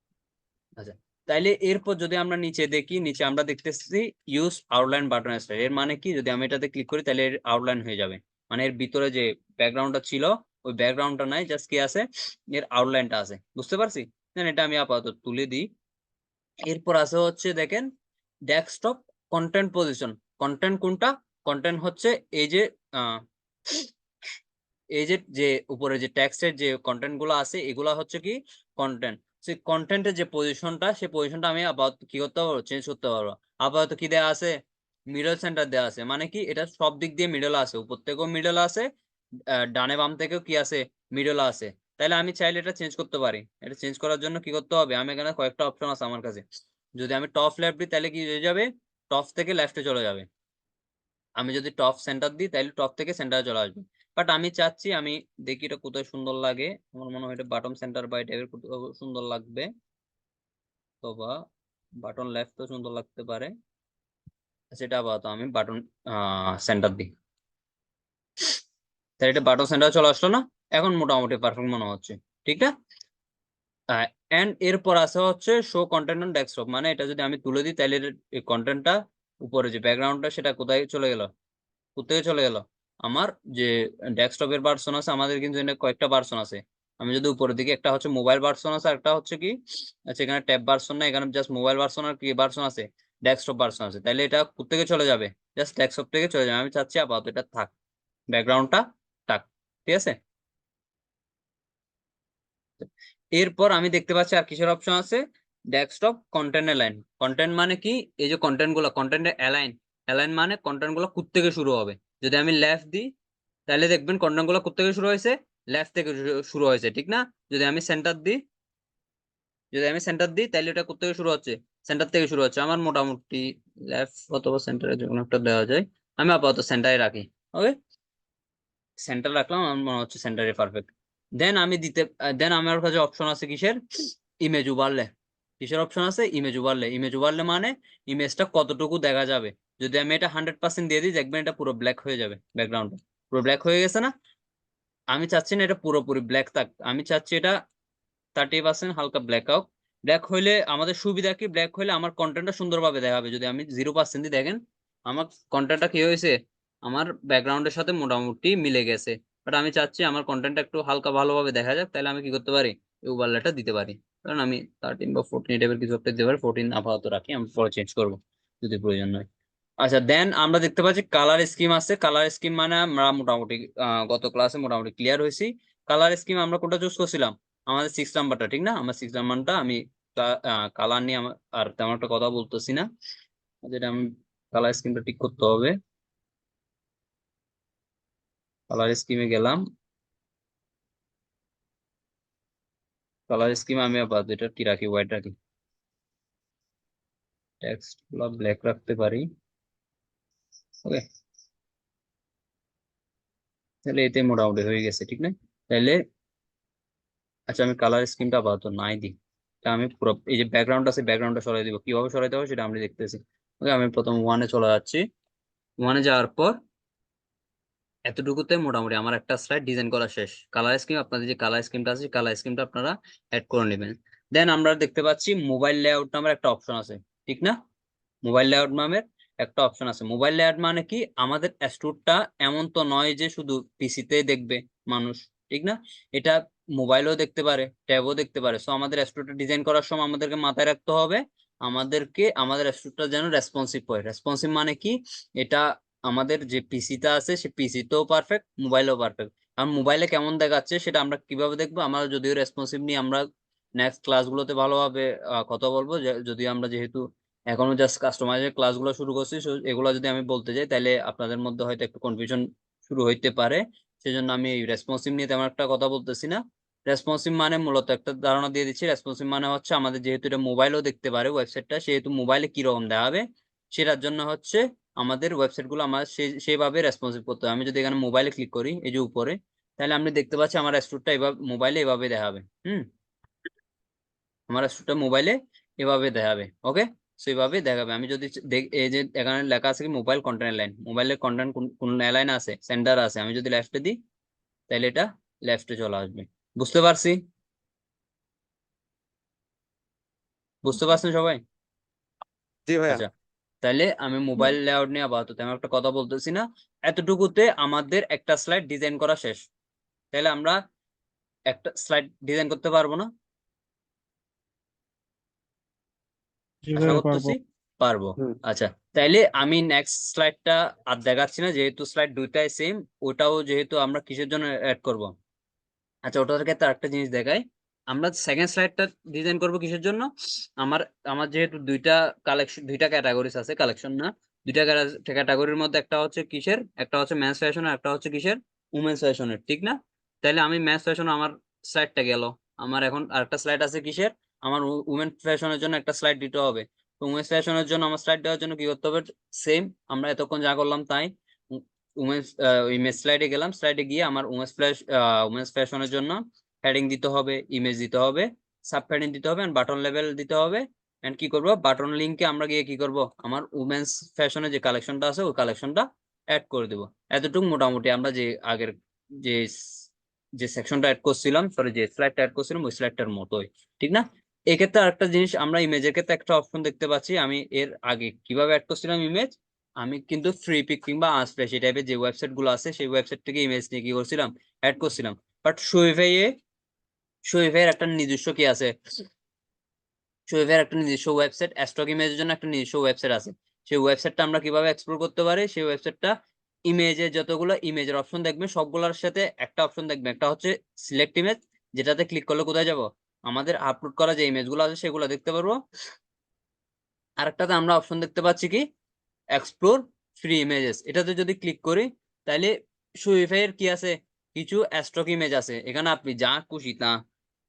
আচ্ছা, তাইলে এরপর যদি আমরা নিচে দেখি, নিচে আমরা দেখতেছি ইউজ আউটলাইন বাটন স্টাইল। এর মানে কি, যদি আমি এটাতে ক্লিক করি তাহলে এর আউটলাইন হয়ে যাবে, মানে এর ভিতরে যে ব্যাকগ্রাউন্ডটা ছিল ওই ব্যাকগ্রাউন্ডটা নাই, জাস্ট কি আছে, এর আউটলাইনটা আছে। বুঝতে পারছি? দেন এটা আমি আপাতত তুলে দিই। এরপর আছে হচ্ছে দেখেন ডেস্কটপ কন্টেন্ট পজিশন। কন্টেন্ট কোনটা, কন্টেন্ট হচ্ছে এই যে যে উপরে যে টেক্সটের যে কন্টেন্ট গুলো আছে এগুলা হচ্ছে কি কন্টেন্ট। সেই কন্টেন্টের যে পজিশনটা, সেই পজিশনটা আমি আপাতত কি করতে পারবো, চেঞ্জ করতে পারবো। আপাতত কি দেওয়া আছে, মিডল সেন্টার দেওয়া আছে, মানে কি এটা সব দিক দিয়ে মিডল আছে, উপর থেকেও মিডল আছে, ডানে বাম থেকেও কি আছে, মিডল আছে। তাহলে আমি চাইলে এটা চেঞ্জ করতে পারি। এটা চেঞ্জ করার জন্য কি করতে হবে, আমি এখানে কয়েকটা অপশন আছে আমার কাছে, যদি আমি টপ লেফট দিই তাহলে কি হয়ে যাবে, টপ থেকে লেফটে চলে যাবে। আমি যদি টপ সেন্টার দিই তাহলে টপ থেকে সেন্টারে চলে আসবে। বাট আমি চাচ্ছি, আমি দেখি এটা কোথায় সুন্দর লাগে। আমার মনে হয় এটা বাটন সেন্টার বা টাইপের সুন্দর লাগবে, অথবা বাটন লেফট সুন্দর লাগতে পারে। সেটা আপাতত আমি বাটন সেন্টার দিই। তাহলে এটা বাটন সেন্টার চলে আসলো না? এখন মোটামুটি পারফেক্ট মনে হচ্ছে, ঠিক না? এন্ড এরপর আছে হচ্ছে শো কন্টেন্ট অন ডেস্কটপ, মানে এটা যদি আমি তুলে দিই তাহলে এই কন্টেন্টটা উপরে যে ব্যাকগ্রাউন্ডটা সেটা কোথায় চলে গেল, কোথায় চলে গেল? আমার যে ডেস্কটপের ভার্সন আছে, আমাদের কিন্তু এখানে কয়েকটা ভার্সন আছে। আমি যদি উপরের দিকে, একটা হচ্ছে মোবাইল ভার্সন আছে, একটা হচ্ছে কি, আচ্ছা এখানে ট্যাব ভার্সন না, এখানে জাস্ট মোবাইল ভার্সন আর কি ভার্সন আছে, ডেস্কটপ ভার্সন আছে। তাহলে এটা কোথেকে চলে যাবে? জাস্ট ডেস্কটপ থেকে চলে যাবে। আমি চাচ্ছি আপাতত এটা থাক, ব্যাকগ্রাউন্ডটা থাক, ঠিক আছে? এরপর আমি দেখতে পাচ্ছি আর কিসের অপশন আছে, ডেস্কটপ কন্টেন্ট অ্যালাইন। কন্টেন্ট মানে কি, এই যে কন্টেন্ট গুলো, কন্টেন্ট অ্যালাইন। অ্যালাইন মানে কন্টেন্ট গুলো কোথা থেকে শুরু হবে। যদি আমি লেফট দিই তাহলে দেখবেন কন্টেন্ট গুলো কোথা থেকে শুরু হয়েছে, লেফট থেকে শুরু হয়েছে, ঠিক না? যদি আমি সেন্টার দিই, তাহলে এটা কোথা থেকে শুরু হচ্ছে, সেন্টার থেকে শুরু হচ্ছে। আমার মোটামুটি লেফট অথবা সেন্টারে যে কোনো একটা দেওয়া যায়, আমি আপাতত সেন্টারে রাখি। ওকে, সেন্টার রাখলাম, আমার মনে হচ্ছে সেন্টারে পারফেক্ট। দেন আমার কাছে অপশন আছে কিসের, ইমেজ ওভারলে। কিসের অপশন আছে? Image overlay. ইমেজ ওভারলে মানে ইমেজটা কতটুকু দেখা যাবে। যদি আমি এটা 100% দিয়ে দিই, দেখবেন এটা পুরো ব্ল্যাক হয়ে যাবে, ব্যাকগ্রাউন্ডটা পুরো ব্ল্যাক হয়ে গেছে না? আমি চাচ্ছি না এটা পুরোপুরি ব্ল্যাক থাক, আমি চাচ্ছি এটা 30% হালকা ব্ল্যাক আউট। ব্ল্যাক হইলে আমাদের সুবিধা কি, ব্ল্যাক হইলে আমার কন্টেন্টটা সুন্দরভাবে দেখাবে। যদি আমি 0% দিয়ে, দেখেন আমার কন্টেন্টটা কি হয়েছে, আমার ব্যাকগ্রাউন্ডের সাথে মোটামুটি মিলে গেছে। বাট আমি চাচ্ছি আমার কন্টেন্টটা একটু হালকা ভালোভাবে দেখা যাক, তাহলে আমি কি করতে পারি, এই ওভারলেটা দিতে পারি। কারণ আমি 13 বা 14 টাইপের কিছু একটা দিতে পারি। 14 আপাতত রাখি, আমি পরে চেঞ্জ করবো যদি প্রয়োজন হয়। আচ্ছা, দেন আমরা দেখতে পাচ্ছি কালার স্কিম আছে। কালার স্কিম মানে আমরা মোটামুটি গত ক্লাসে মোটামুটি ক্লিয়ার হয়েছি। কালার স্কিম আমরা কোনটা চুজ করছিলাম, আমাদের 6 নাম্বারটা, ঠিক না? আমার 6 নাম্বারটা আমি কালার নিয়ে আর তেমন একটা কথা বলতেছি না, যেটা আমি কালার স্কিমটা ঠিক করতে হবে। কালার স্কিমে গেলাম, কালার স্কিমে আমি আবার এটা কি রাখি, হোয়াইট রাখি, টেক্সট গুলো ব্ল্যাক রাখতে পারি। ওকে, তাহলে এতে মোটামুটি হয়ে গেছে, ঠিক না? তাহলে আচ্ছা, আমি কালার স্কিমটা আপাতত নাই দিই। তা আমি পুরো এই যে ব্যাকগ্রাউন্ড আছে, ব্যাকগ্রাউন্ডটা সরাই দিব। কিভাবে সরাইতে হবে সেটা আমরা দেখতেছি। ওকে, আমি প্রথম ওয়ানে চলে যাচ্ছি। ওয়ানে যাওয়ার পর এতটুকুতে মোটামুটি আমার একটা স্লাইড ডিজাইন করা শেষ। কালার স্কিম, আপনাদের যে কালার স্কিমটা আছে, কালার স্কিমটা আপনারা অ্যাড করে নেবেন। দেন আমরা দেখতে পাচ্ছি মোবাইল লেআউট নামের একটা অপশন আছে, ঠিক না? মোবাইল লেআউট নামের একটা অপশন আছে। মোবাইল লেআউট মানে কি, আমাদের স্টোরটা এমন তো নয় যে শুধু পিসিতে দেখবে মানুষ, ঠিক না? এটা মোবাইলও দেখতে পারে, ট্যাবও দেখতে পারে। সো আমাদের স্টোরটা ডিজাইন করার সময় আমাদেরকে মাথায় রাখতে হবে, আমাদের স্টোরটা যেন রেসপন্সিভ হয়। রেসপন্সিভ মানে কি, এটা আমাদের যে পিসিটা আছে সে পিসিতেও পারফেক্ট, মোবাইলেও পারফেক্ট। আর মোবাইলে কেমন দেখাচ্ছে সেটা আমরা কিভাবে দেখবো, আমরা যদিও রেসপন্সিভ নিয়ে আমরা নেক্সট ক্লাসগুলোতে ভালোভাবে কথা বলবো। যদিও আমরা যেহেতু এখনো জাস্ট কাস্টমাইজের ক্লাসগুলো শুরু করছি, so এগুলো যদি আমি বলতে যাই তাহলে আপনাদের মধ্যে হয়তো একটু কনফিউশন শুরু হইতে পারে। সেজন্য আমি রেসপন্সিভ নিয়ে তেমন একটা কথা বলতেছি না। রেসপন্সিভ মানে মূলত একটা ধারণা দিয়ে দিচ্ছি। রেসপন্সিভ মানে হচ্ছে আমাদের যেহেতু এটা মোবাইলও দেখতে পারে ওয়েবসাইটটা, সেহেতু মোবাইলে কিরকম দেখাবে সেটার জন্য হচ্ছে আমাদের ওয়েবসাইট গুলো আমার সেইভাবে রেসপন্সিভ করতে হবে। আমি যদি এখানে মোবাইলে ক্লিক করি, এই যে উপরে, তাহলে আপনি দেখতে পাচ্ছি আমার স্টোরটা এভাবে মোবাইলে এভাবে দেখাবে। আমার স্টোরটা মোবাইলে এভাবে দেখাবে। ওকে, সো এইভাবে দেখাবে। আমি যদি এই যে এখানে লেখা আছে কি মোবাইল কন্টেন্ট লাইন, মোবাইলের কন্টেন্ট কোন লাইন আছে, সেন্টার আছে। আমি যদি লেফটে দিই তাহলে এটা লেফটে চলে আসবে। বুঝতে পারছি? বুঝতে পারছেন সবাই? জি ভাইয়া। আচ্ছা, তাহলে আমি মোবাইল লেআউট নিয়ে আপাতত তেমন একটা কথা বলতেছি না। এতটুকুতে আমাদের একটা স্লাইড ডিজাইন করা শেষ। তাহলে আমরা একটা স্লাইড ডিজাইন করতে পারবো না? জি আশা ভাইয়া পারবো। করতেছি পারবো। হুম। আচ্ছা, তাইলে আমি নেক্সট স্লাইডটা আর দেখাচ্ছি না, যেহেতু স্লাইড দুইটাই সেম। ওটাও যেহেতু আমরা কিসের জন্য অ্যাড করব, আচ্ছা ওটার ক্ষেত্রে একটা জিনিস দেখাই। আমরা সেকেন্ড স্লাইডটা ডিজাইন করব কিসের জন্য, আমার আমার যেহেতু দুইটা ক্যাটাগরিজ আছে, কালেকশন না, দুইটা ক্যাটাগরির মধ্যে একটা হচ্ছে কিসের, একটা হচ্ছে মেন্স ফ্যাশন আর একটা হচ্ছে কিসের, উমেন্স ফ্যাশনের, ঠিক না? তাহলে আমি মেন্স ফ্যাশন, আমার স্লাইডটা গেল। আমার এখন আরেকটা স্লাইড আছে কিসের, আমার উমেন ফ্যাশনের জন্য একটা স্লাইড দিতে হবে। তো উমেন্স ফ্যাশনের জন্য আমার স্লাইড দেওয়ার জন্য কি করতে হবে, সেম আমরা এতক্ষণ যা করলাম তাই। উমেন্স ইমেজ স্লাইডে গেলাম, স্লাইডে গিয়ে আমার উমেন্স ফ্যাশনের জন্য হেডিং দিতে হবে, ইমেজ দিতে হবে, সাব হেডিং দিতে হবে, বাটন লেভেল দিতে হবে। এন্ড কি করব, বাটন লিংকে আমরা গিয়ে কি করব, আমার উমেন্স ফ্যাশনের যে কালেকশনটা আছে ওই কালেকশনটা অ্যাড করে দেব। এতটুকু মোটামুটি আমরা যে আগের যে যে সেকশনটা অ্যাড করছিলাম, সরি যে স্লাইডটা অ্যাড করছিলাম ওই স্লাইডটার মতোই, ঠিক না? এক্ষেত্রে আরেকটা জিনিস, আমরা ইমেজের ক্ষেত্রে একটা অপশন দেখতে পাচ্ছি। আমি এর আগে কিভাবে অ্যাড করছিলাম ইমেজ, আমি কিন্তু ফ্রি পিক কিংবা আনস্প্ল্যাশ এই টাইপের যে ওয়েবসাইট গুলো আছে সেই ওয়েবসাইট থেকে ইমেজ নিয়ে কি করছিলাম, অ্যাড করছিলাম। বাট শোয়েফাইয়ের একটা নিজস্ব কি আছে, শোয়েফাইয়ের একটা নিজস্ব ওয়েবসাইট, স্টক ইমেজের জন্য একটা নিজস্ব ওয়েবসাইট আছে। সেই ওয়েবসাইটটা আমরা কিভাবে এক্সপ্লোর করতে পারি, সেই ওয়েবসাইটটা ইমেজের যতগুলো ইমেজের অপশন দেখবেন সবগুলোর সাথে একটা অপশন দেখবেন, একটা হচ্ছে সিলেক্ট ইমেজ, যেটাতে ক্লিক করলে কোথায় যাব, আমাদের আপলোড করা যে ইমেজগুলো আছে সেগুলো দেখতে পারবো। আরেকটাতে আমরা অপশন দেখতে পাচ্ছি কি, এক্সপ্লোর ফ্রি ইমেজেস, এটাতে যদি ক্লিক করি তাহলে শোয়েফাইয়ের কি আছে, কিছু স্টক ইমেজ আছে, এখানে আপনি যা খুশি তা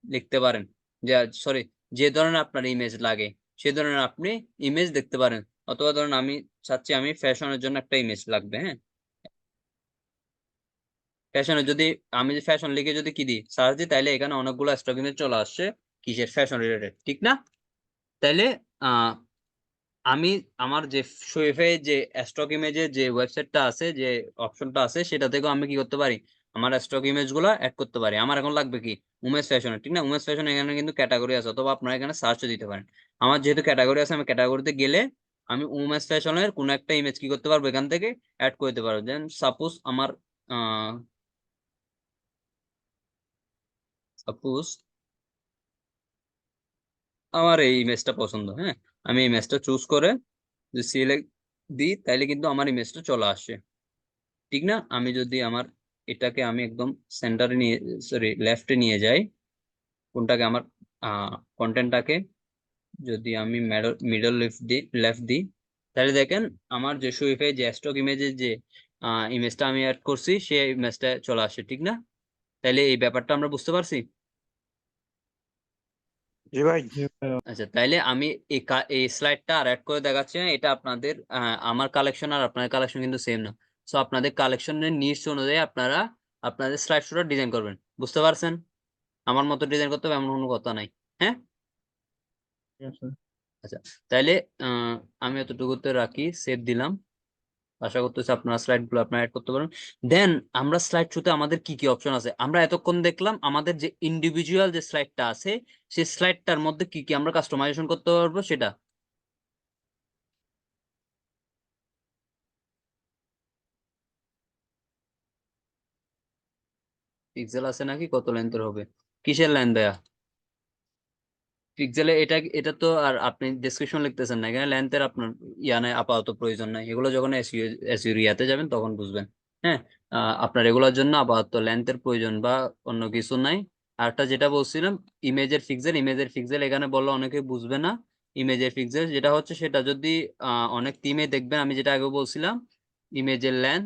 লিখতে পারেন, সরি যে ধরনের আপনার ইমেজ লাগে সে ধরনের আপনি ইমেজ দেখতে পারেন। অথবা ধরুন আমি চাচ্ছি আমি ফ্যাশনের জন্য একটা ইমেজ লাগবে, হ্যাঁ, ফ্যাশনের যদি আমি ফ্যাশন লিখে যদি কি দিই, সার্চ দিই, তাহলে এখানে অনেকগুলো স্টক ইমেজ চলে আসছে কিসের, ফ্যাশন রিলেটেড, ঠিক না? তাইলে আমি আমার যে শোয়েফে যে স্টক ইমেজের যে ওয়েবসাইটটা আছে, যে অপশনটা আছে, সেটা থেকেও আমি কি করতে পারি, আমার স্টক ইমেজ গুলো অ্যাড করতে পারি। আমার এখন লাগবে কি, উমেশ ফ্যাশনের, ঠিক না? উমেশ ফ্যাশন এখানে কিন্তু ক্যাটাগরি আছে, অথবা আপনারা এখানে সার্চও দিতে পারেন। আমার যেহেতু ক্যাটাগরি আছে, আমি ক্যাটাগরিতে গেলে আমি উমেশ ফ্যাশনের কোন একটা ইমেজ কি করতে পারবো, এখান থেকে অ্যাড করতে পারবো। দেন সাপোজ আমার সাপোজ আমার এই ইমেজটা পছন্দ, হ্যাঁ, আমি ইমেজটা চুজ করে যদি সিলেক্ট দিই তাহলে কিন্তু আমার ইমেজটা চলে আসে, ঠিক না? আমি যদি আমার এটাকে আমি একদম সেন্টারে নিয়ে, সরি লেফটে নিয়ে যাই, কোনটাকে আমার কন্টেন্টটাকে যদি আমি মিডল লেফট দিই তাহলে দেখেন আমার যে শোয়েফাই যে স্টক ইমেজের যে ইমেজটা আমি অ্যাড করছি সেই ইমেজটা চলে আসে, ঠিক না? তাহলে এই ব্যাপারটা আমরা বুঝতে পারছি। জি ভাই। জি ভাইয়া। আচ্ছা, তাইলে আমি এই স্লাইডটা আর অ্যাড করে দেখাচ্ছি না, এটা আপনাদের আমার কালেকশন আর আপনাদের কালেকশন কিন্তু সেম না। সো আপনাদের কালেকশনের নিডস অনুযায়ী আপনারা আপনাদের স্লাইড শোটা ডিজাইন করবেন, বুঝতে পারছেন? আমার মতো ডিজাইন করতে হবে এমন কোনো কথা নাই, হ্যাঁ। ঠিক আছে। আচ্ছা, তাইলে আমি এতটুকুতে রাখি, সেভ দিলাম। আশা করতেছি আপনারা স্লাইড গুলো আপনারা অ্যাড করতে পারেন। দেন আমরা স্লাইড শোতে আমাদের কি কি অপশন আছে, আমরা এতক্ষণ দেখলাম আমাদের যে ইন্ডিভিজুয়াল যে স্লাইডটা আছে সেই স্লাইডটার মধ্যে কি কি আমরা কাস্টমাইজেশন করতে পারবো সেটা। পিক্সেল আছে নাকি, কত লেন্থের হবে, কিসের লাইন দেয়া পিক্সেলে, এটা এটা তো আর আপনি ডেসক্রিপশন লিখতেছেন না, এখানে লেন্থের আপনার ইয়া নাই, আপাতত প্রয়োজন নাই, এগুলো যখন এসইও ইয়াতে যাবেন তখন বুঝবেন, হ্যাঁ। আপনার এগুলোর জন্য আপাতত লেন্থের প্রয়োজন বা অন্য কিছু নাই। আরটা যেটা বলছিলাম, ইমেজের পিক্সেল এখানে বললে অনেকে বুঝবে না। ইমেজের পিক্সেল যেটা হচ্ছে সেটা যদি অনেক টিমে দেখবেন, আমি যেটা আগে বলছিলাম, ইমেজের লেন্থ,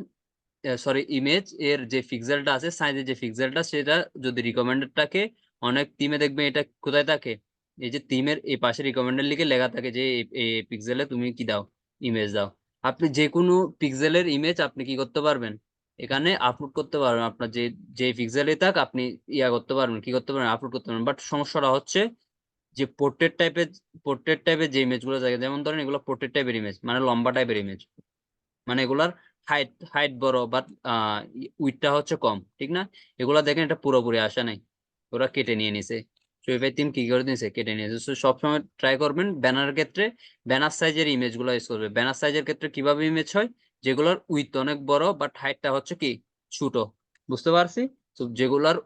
সরি ইমেজ এর যে পিক্সেলটা আছে, সাইজের যে পিক্সেলটা, সেটা যদি রিকমেন্ডেড থাকে, অনেক টিমে দেখবেন এটা কোথায় থাকে, এই যে টিমের এই পাশে রিকমেন্ডেড লিখে লেখা থাকে যে এই পিক্সেলে তুমি কি দাও, ইমেজ দাও। আপনি যে কোনো পিক্সেলের ইমেজ আপনি কি করতে পারবেন, এখানে আপলোড করতে পারবেন, আপনার যে যে পিক্সেলে থাক আপনি ইয়া করতে পারবেন, কি করতে পারবেন, আপলোড করতে পারবেন। বাট সমস্যাটা হচ্ছে যে পোর্ট্রেট টাইপের যে ইমেজ গুলো থাকে, যেমন ধরেন এগুলো পোর্ট্রেট টাইপের ইমেজ, মানে লম্বা টাইপের ইমেজ, মানে এগুলার হাইট হাইট বড়, বাট উইডটা হচ্ছে কম, ঠিক না? এগুলা দেখেন এটা পুরোপুরি আসা নাই, ওরা কেটে নিয়ে নিছে। শোয়েফাই টিম কি করে দিয়েছে, কেটে নিয়েছে। তো সবসময় ট্রাই করবেন ব্যানারের ক্ষেত্রে ব্যানার সাইজের ইমেজ গুলো ইউজ করবে। ব্যানার সাইজের ক্ষেত্রে কিভাবে ইমেজ হয়, যেগুলোর উইথ অনেক বড় বাট হাইটটা হচ্ছে কি ছোট, বুঝতে পারছি? তো যেগুলার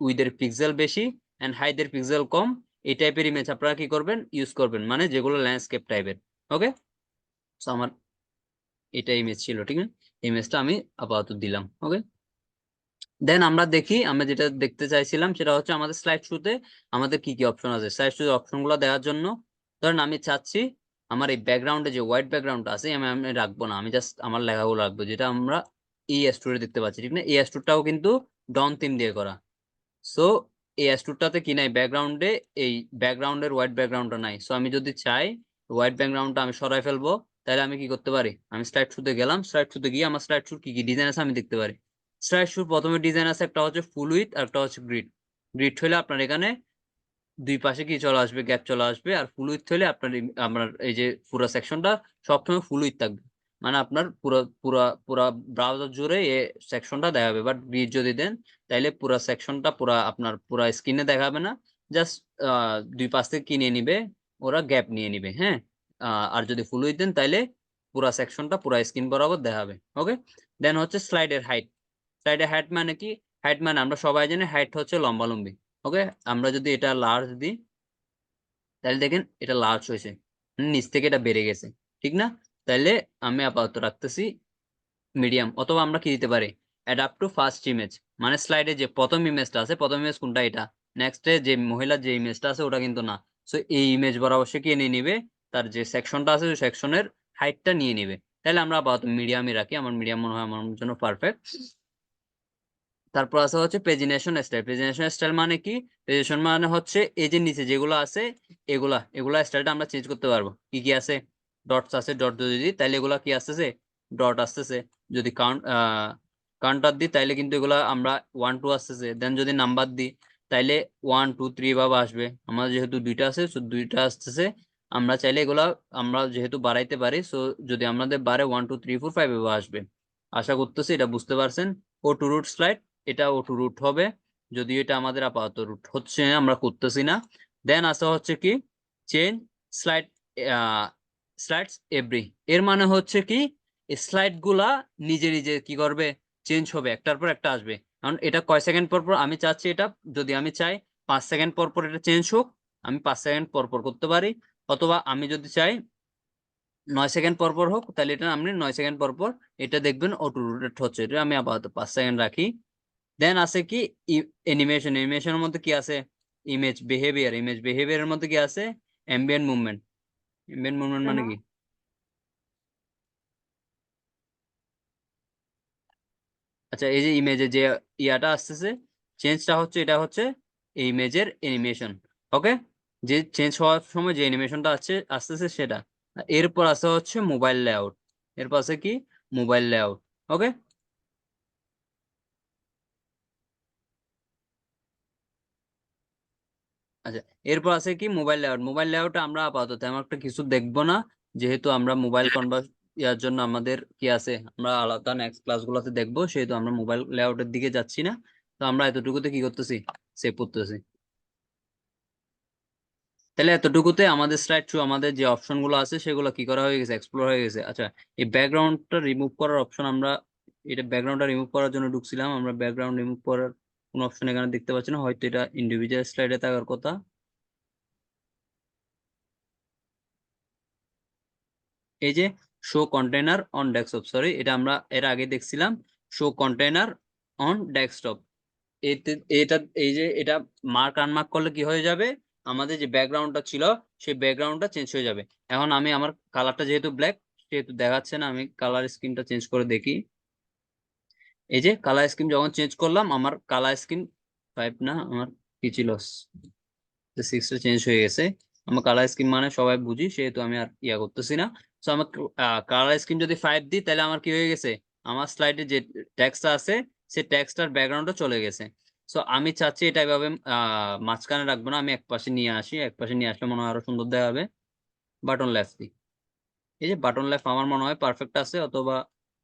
উইথের পিক্সেল বেশি এন্ড হাইটের পিক্সেল কম, এই টাইপের ইমেজ আপনারা কি করবেন, ইউজ করবেন, মানে যেগুলো ল্যান্ডস্কেপ টাইপের। ওকে, তো আমার এটা ইমেজ ছিল, ঠিক আছে, ইমেজটা আমি আপাতত দিলাম। ওকে, দেন আমরা দেখি, আমরা যেটা দেখতে চাইছিলাম সেটা হচ্ছে আমাদের স্লাইড শোতে আমাদের কি কি অপশন আছে। স্লাইড শোতে অপশন গুলো দেওয়ার জন্য ধরেন আমি চাচ্ছি আমার এই ব্যাকগ্রাউন্ডে যে হোয়াইট ব্যাকগ্রাউন্ড আছে আমি আমি রাখবো না, আমি জাস্ট আমার লেখাগুলো রাখবো, যেটা আমরা এই স্টোরে দেখতে পাচ্ছি, ঠিক না? এই স্টোরটাও কিন্তু ডন থিম দিয়ে করা। সো এই স্টোরটাতে কি নাই, ব্যাকগ্রাউন্ডে এই ব্যাকগ্রাউন্ডের হোয়াইট ব্যাকগ্রাউন্ডটা নাই। সো আমি যদি চাই হোয়াইট ব্যাকগ্রাউন্ডটা আমি সরাই ফেলবো, তাহলে আমি কি করতে পারি, আমি স্লাইড শুতে গেলাম, স্লাইড শুতে গিয়ে আমার স্লাইড শুর কি কি ডিজাইন আছে আমি দেখতে পারি। স্লাইড শুর প্রথমে ডিজাইন আছে একটা হচ্ছে ফুল উইথ আর একটা হচ্ছে গ্রিড। গ্রিড হলে আপনার এখানে দুই পাশে কি চলে আসবে, গ্যাপ চলে আসবে। আর ফুল উইথ হলে আপনার এই যে পুরো সেকশনটা সবসময় ফুল উইথ থাকবে, মানে আপনার পুরো পুরা পুরা ব্রাউজার জুড়ে এই সেকশনটা দেখাবে। বাট গ্রিড যদি দেন তাইলে পুরো সেকশনটা আপনার পুরা স্ক্রিনে দেখাবে না, জাস্ট দুই পাশ থেকে কি নিয়ে নিবে, ওরা গ্যাপ নিয়ে নিবে। হ্যাঁ, আর যদি ফুল উইথ দেন তাইলে পুরা সেকশনটা পুরা স্ক্রিন বরাবর দেখাবে। ওকে, দেন হচ্ছে স্লাইডের হাইট। স্লাইডের হাইট মানে কি, হাইট মানে আমরা সবাই জানি হাইট হচ্ছে লম্বালম্বি। ওকে, আমরা যদি এটা লার্জ দিই তাহলে দেখেন এটা লার্জ হয়েছে, নিচ থেকে এটা বেড়ে গেছে, ঠিক না? তাহলে আমি আপাতত রাখতেছি মিডিয়াম, অথবা আমরা কি দিতে পারি, অ্যাডাপ্ট টু ফার্স্ট ইমেজ, মানে স্লাইডে যে প্রথম ইমেজটা আছে, প্রথম ইমেজ কোনটা, এটা। নেক্সটে যে মহিলার যে ইমেজটা আছে ওটা কিন্তু না। সো এই ইমেজ বরাবর সে কি নিয়ে নিবে, তার যে সেকশনটা আছে ওই সেকশনের হাইটটা নিয়ে নিবে। তাহলে আমরা আপাতত মিডিয়ামই রাখি, আমার মিডিয়াম মনে হয় আমার জন্য পারফেক্ট। তারপর আছে হচ্ছে পেজিনেশন স্টাইল। পেজিনেশন স্টাইল মানে কি, পেজিনেশন মানে হচ্ছে এই যে নিচে যেগুলো আছে এগুলা স্টাইলটা আমরা চেঞ্জ করতে পারবো। কি কি আছে, ডটস আছে, ডট যদি দিই তাহলে এগুলা কি আসতেছে, ডট আসতেছে। যদি কাউন্টার দিই তাইলে কিন্তু এগুলা আমরা 1 2 আসতেছে। দেন যদি নাম্বার দিই তাইলে 1 2 3 ভাবে আসবে। আমাদের যেহেতু দুইটা আছে সো দুইটা আসতেছে। আমরা চাইলে এগুলা আমরা যেহেতু বাড়াইতে পারি, সো যদি আমাদের বাড়ে 1 2 3 4 5 এভাবে আসবে। আশা করতেছি এটা বুঝতে পারছেন। ও টু রুট স্লাইড, এটা অটো রুট হবে, যদিও এটা আমাদের আপাতত রুট হচ্ছে না, আমরা করতেছি না। দেন আসা হচ্ছে কি চেঞ্জ স্লাইড, স্লাইডস এভরি। এর মানে হচ্ছে কি স্লাইড গুলা নিজে নিজে কি করবে, চেঞ্জ হবে, একটার পর একটা আসবে। কারণ এটা কয় সেকেন্ড পর পর আমি চাচ্ছি, এটা যদি আমি চাই 5 সেকেন্ড পর পর এটা চেঞ্জ হোক, আমি 5 সেকেন্ড পর পর করতে পারি। অথবা আমি যদি চাই 9 সেকেন্ড পর পর হোক, তাহলে এটা আপনি 9 সেকেন্ড পর পর এটা দেখবেন অটো রোটেট হচ্ছে। এটা আমি আপাতত 5 সেকেন্ড রাখি। দেন আছে কি অ্যানিমেশন। অ্যানিমেশনের মধ্যে কি আছে, ইমেজ বিহেভিয়ার। ইমেজ বিহেভিয়ারের মধ্যে কি আছে, অ্যাম্বিয়েন্ট মুভমেন্ট। অ্যাম্বিয়েন্ট মুভমেন্ট মানে কি, আচ্ছা এই যে ইমেজে যে ইয়াটা আসতেছে, চেঞ্জটা হচ্ছে, এটা হচ্ছে এই ইমেজের অ্যানিমেশন। ওকে, যে চেঞ্জ হওয়ার সময় যে অ্যানিমেশনটা আসতেছে সেটা। এরপর আছে হচ্ছে মোবাইল লেআউট। এরপর আছে কি মোবাইল লেআউট। ওকে, আচ্ছা এরপর আছে কি মোবাইল লেআউট। মোবাইল লেআউটে আমরা আপাতত তেমন একটা কিছু দেখবো না, যেহেতু আমরা মোবাইল কনভার্স ইয়ার জন্য আমাদের কি আছে, আমরা আলাদা নেক্সট ক্লাসগুলোতে দেখবো, সেহেতু আমরা মোবাইল লেআউটের দিকে যাচ্ছি না। তো আমরা এতটুকুতে কি করতেছি, সেভ করতেছি। তাহলে এতটুকুতে আমাদের স্লাইড শো, আমাদের যে অপশন গুলো আছে সেগুলো কি করা হয়ে গেছে, এক্সপ্লোর হয়ে গেছে। আচ্ছা এই ব্যাকগ্রাউন্ডটা রিমুভ করার অপশন, আমরা এটা ব্যাকগ্রাউন্ডটা রিমুভ করার জন্য ঢুকছিলাম, আমরা ব্যাকগ্রাউন্ড রিমুভ করার কোনো অপশন এখানে দেখতে পাচ্ছি না, হয়তো এটা ইন্ডিভিজুয়াল স্লাইডে থাকার কথা। এই যে show container on desktop, sorry এটা আমরা এর আগে দেখছিলাম, শো কন্টেনার অন ডেস্কটপ। এটা এই যে এটা মার্ক আনমার্ক করলে কি হয়ে যাবে, আমাদের যে ব্যাকগ্রাউন্ডটা ছিল সেই ব্যাকগ্রাউন্ডটা চেঞ্জ হয়ে যাবে। এখন আমি আমার কালারটা যেহেতু ব্ল্যাক সেহেতু দেখাচ্ছে না, আমি কালার স্কিনটা চেঞ্জ করে দেখি। এই যে কালার স্কিন যখন চেঞ্জ করলাম, আমার কালার স্কিন 5 না, আমার কি ছিল 6 চেঞ্জ হয়ে গেছে। আমার কালার স্কিম মানে সবাই বুঝি, সেহেতু আমি আর ইয়া করতেছি না। তো আমার কালার স্কিম যদি 5 দিই তাহলে আমার কি হয়ে গেছে, আমার স্লাইডে যে টেক্সটটা আছে সেই টেক্সটার ব্যাকগ্রাউন্ডটা চলে গেছে। সো আমি চাচ্ছি এটা এভাবে মাঝখানে রাখবো না, আমি একপাশে নিয়ে আসি, একপাশে নিয়ে আসলে মনে হয় আরো সুন্দর দেখাবে। বাটন লেফট দিই, এই যে বাটন লেফট আমার মনে হয় পারফেক্ট আছে, অথবা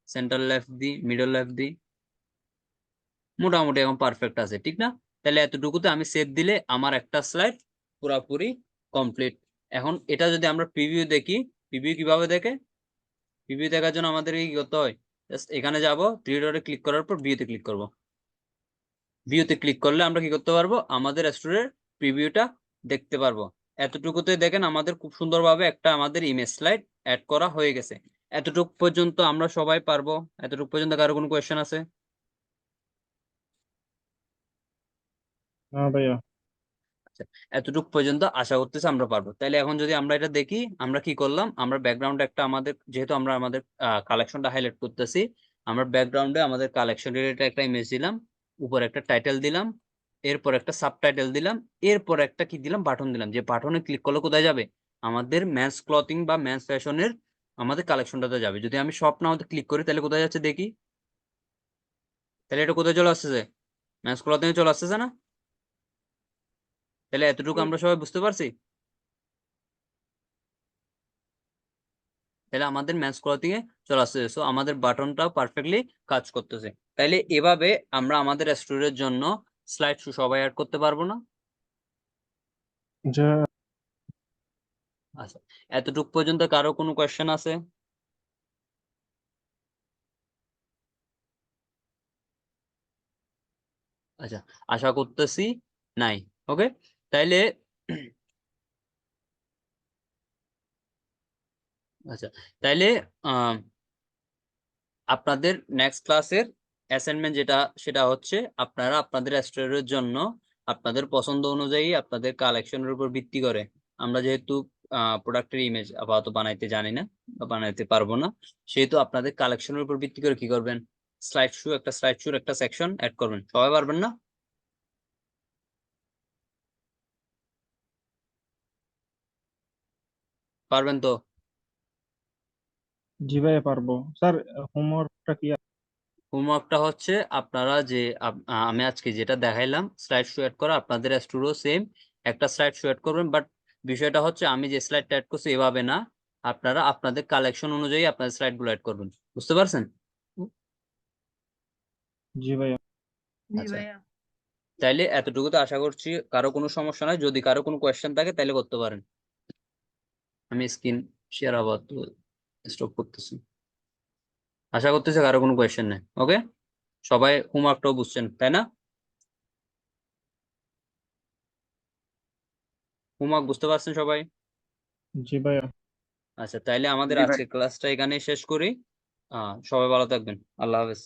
সেন্টার লেফট দিই, মিডল লেফট দিই, মোটামুটি এখন পারফেক্ট আছে, ঠিক না? তাহলে এতটুকুতে আমি সেভ দিলে আমার একটা স্লাইড পুরাপুরি কমপ্লিট। এখন এটা যদি আমরা প্রিভিউ দেখি, প্রিভিউ কিভাবে দেখে, প্রিভিউ দেখার জন্য আমাদের কি করতে হয়, জাস্ট এখানে যাব, থ্রি ডটে ক্লিক করার পর ভিউতে ক্লিক করব। ভিউতে ক্লিক করলে আমরা কি করতে পারবো, আমাদের স্টোরের প্রিভিউটা দেখতে পারবো। এতটুকুতে দেখেন আমাদের খুব সুন্দরভাবে একটা আমাদের ইমেজ স্লাইড অ্যাড করা হয়ে গেছে। এতটুকু পর্যন্ত আমরা সবাই পারবো? এতটুকু পর্যন্ত কারো কোনো কোয়েশ্চেন আছে? হ্যাঁ ভাইয়া। আচ্ছা, এতটুকু পর্যন্ত আশা করতেছি আমরা পারবো। তাহলে এখন যদি আমরা এটা দেখি, আমরা কি করলাম, আমরা ব্যাকগ্রাউন্ডে একটা আমাদের, যেহেতু আমরা আমাদের কালেকশনটা হাইলাইট করতেছি, আমরা ব্যাকগ্রাউন্ডে আমাদের কালেকশন রিলেটেড একটা ইমেজ দিলাম, উপর একটা টাইটেল দিলাম, এরপর একটা সাবটাইটেল দিলাম, এরপর একটা কি দিলাম, বাটন দিলাম। যে বাটনে ক্লিক করলে কোথায় যাবে, আমাদের মেন্স ক্লথিং বা মেন্স ফ্যাশনের আমাদের কালেকশনটাতে যাবে। যদি আমি সব নাও ক্লিক করি তাহলে কোথায় যাচ্ছে দেখি, তাহলে এটা কোথায় চলে আসতেছে, ম্যাথস ক্লথিং এ চলে আসতেছে না? তাহলে এতটুকু আমরা সবাই বুঝতে পারছি। তাহলে আমাদের ম্যাথস ক্লথিং এ চলে আসতেছে, সো আমাদের বাটনটাও পারফেক্টলি কাজ করতেছে। তাইলে এভাবে আমরা আমাদের স্টোরের জন্য স্লাইড শো সবাই অ্যাড করতে পারবো না? জি আচ্ছা, এতটুকু পর্যন্ত কারো কোনো কোয়েশ্চেন আছে? আচ্ছা, আশা করতেছি নাই। ওকে, তাইলে আচ্ছা, তাইলে আপনাদের নেক্সট ক্লাসের অ্যাসাইনমেন্ট যেটা সেটা হচ্ছে আপনারা আপনাদের স্টোরের জন্য আপনাদের পছন্দ অনুযায়ী আপনাদের কালেকশনের উপর ভিত্তি করে, আমরা যেহেতু প্রোডাক্টের ইমেজ আপাতত বানাইতে জানি না বা বানাইতে পারবো না, সেহেতু আপনাদের কালেকশনের উপর ভিত্তি করে কি করবেন, স্লাইড শোর একটা সেকশন অ্যাড করবেন। সবাই পারবেন না? পারবেন তো? জি ভাইয়া পারবো স্যার। হোমওয়ার্কটা কি? হোমওয়ার্কটা হচ্ছে আপনারা যে আমি আজকে যেটা দেখাইলাম স্লাইড শো অ্যাড করা, আপনাদের স্টুডিও সেম একটা স্লাইড শো অ্যাড করবেন, বাট বিষয়টা হচ্ছে আমি যে স্লাইডটা অ্যাড করছি এভাবে না, আপনারা আপনাদের কালেকশন অনুযায়ী আপনাদের স্লাইড গুলো অ্যাড করবেন। বুঝতে পারছেন? জি ভাইয়া। আচ্ছা, তাইলে এতটুকু তো আশা করছি কারো কোনো সমস্যা নাই। যদি কারো কোনো কোয়েশ্চেন থাকে তাহলে করতে পারেন। আমি স্ক্রিন শেয়ার আবার স্টপ করতেছি। আশা করতেছি কারো কোনো কোয়েশ্চেন নেই। ওকে, সবাই হোমওয়ার্কটাও বুঝছেন তাই না? হোমওয়ার্ক বুঝতে পারছেন সবাই? জি ভাইয়া। আচ্ছা, তাইলে আমাদের জি ভাই। আজকের ক্লাসটা এখানে শেষ করি। সবাই ভালো থাকবেন। আল্লাহ হাফেজ।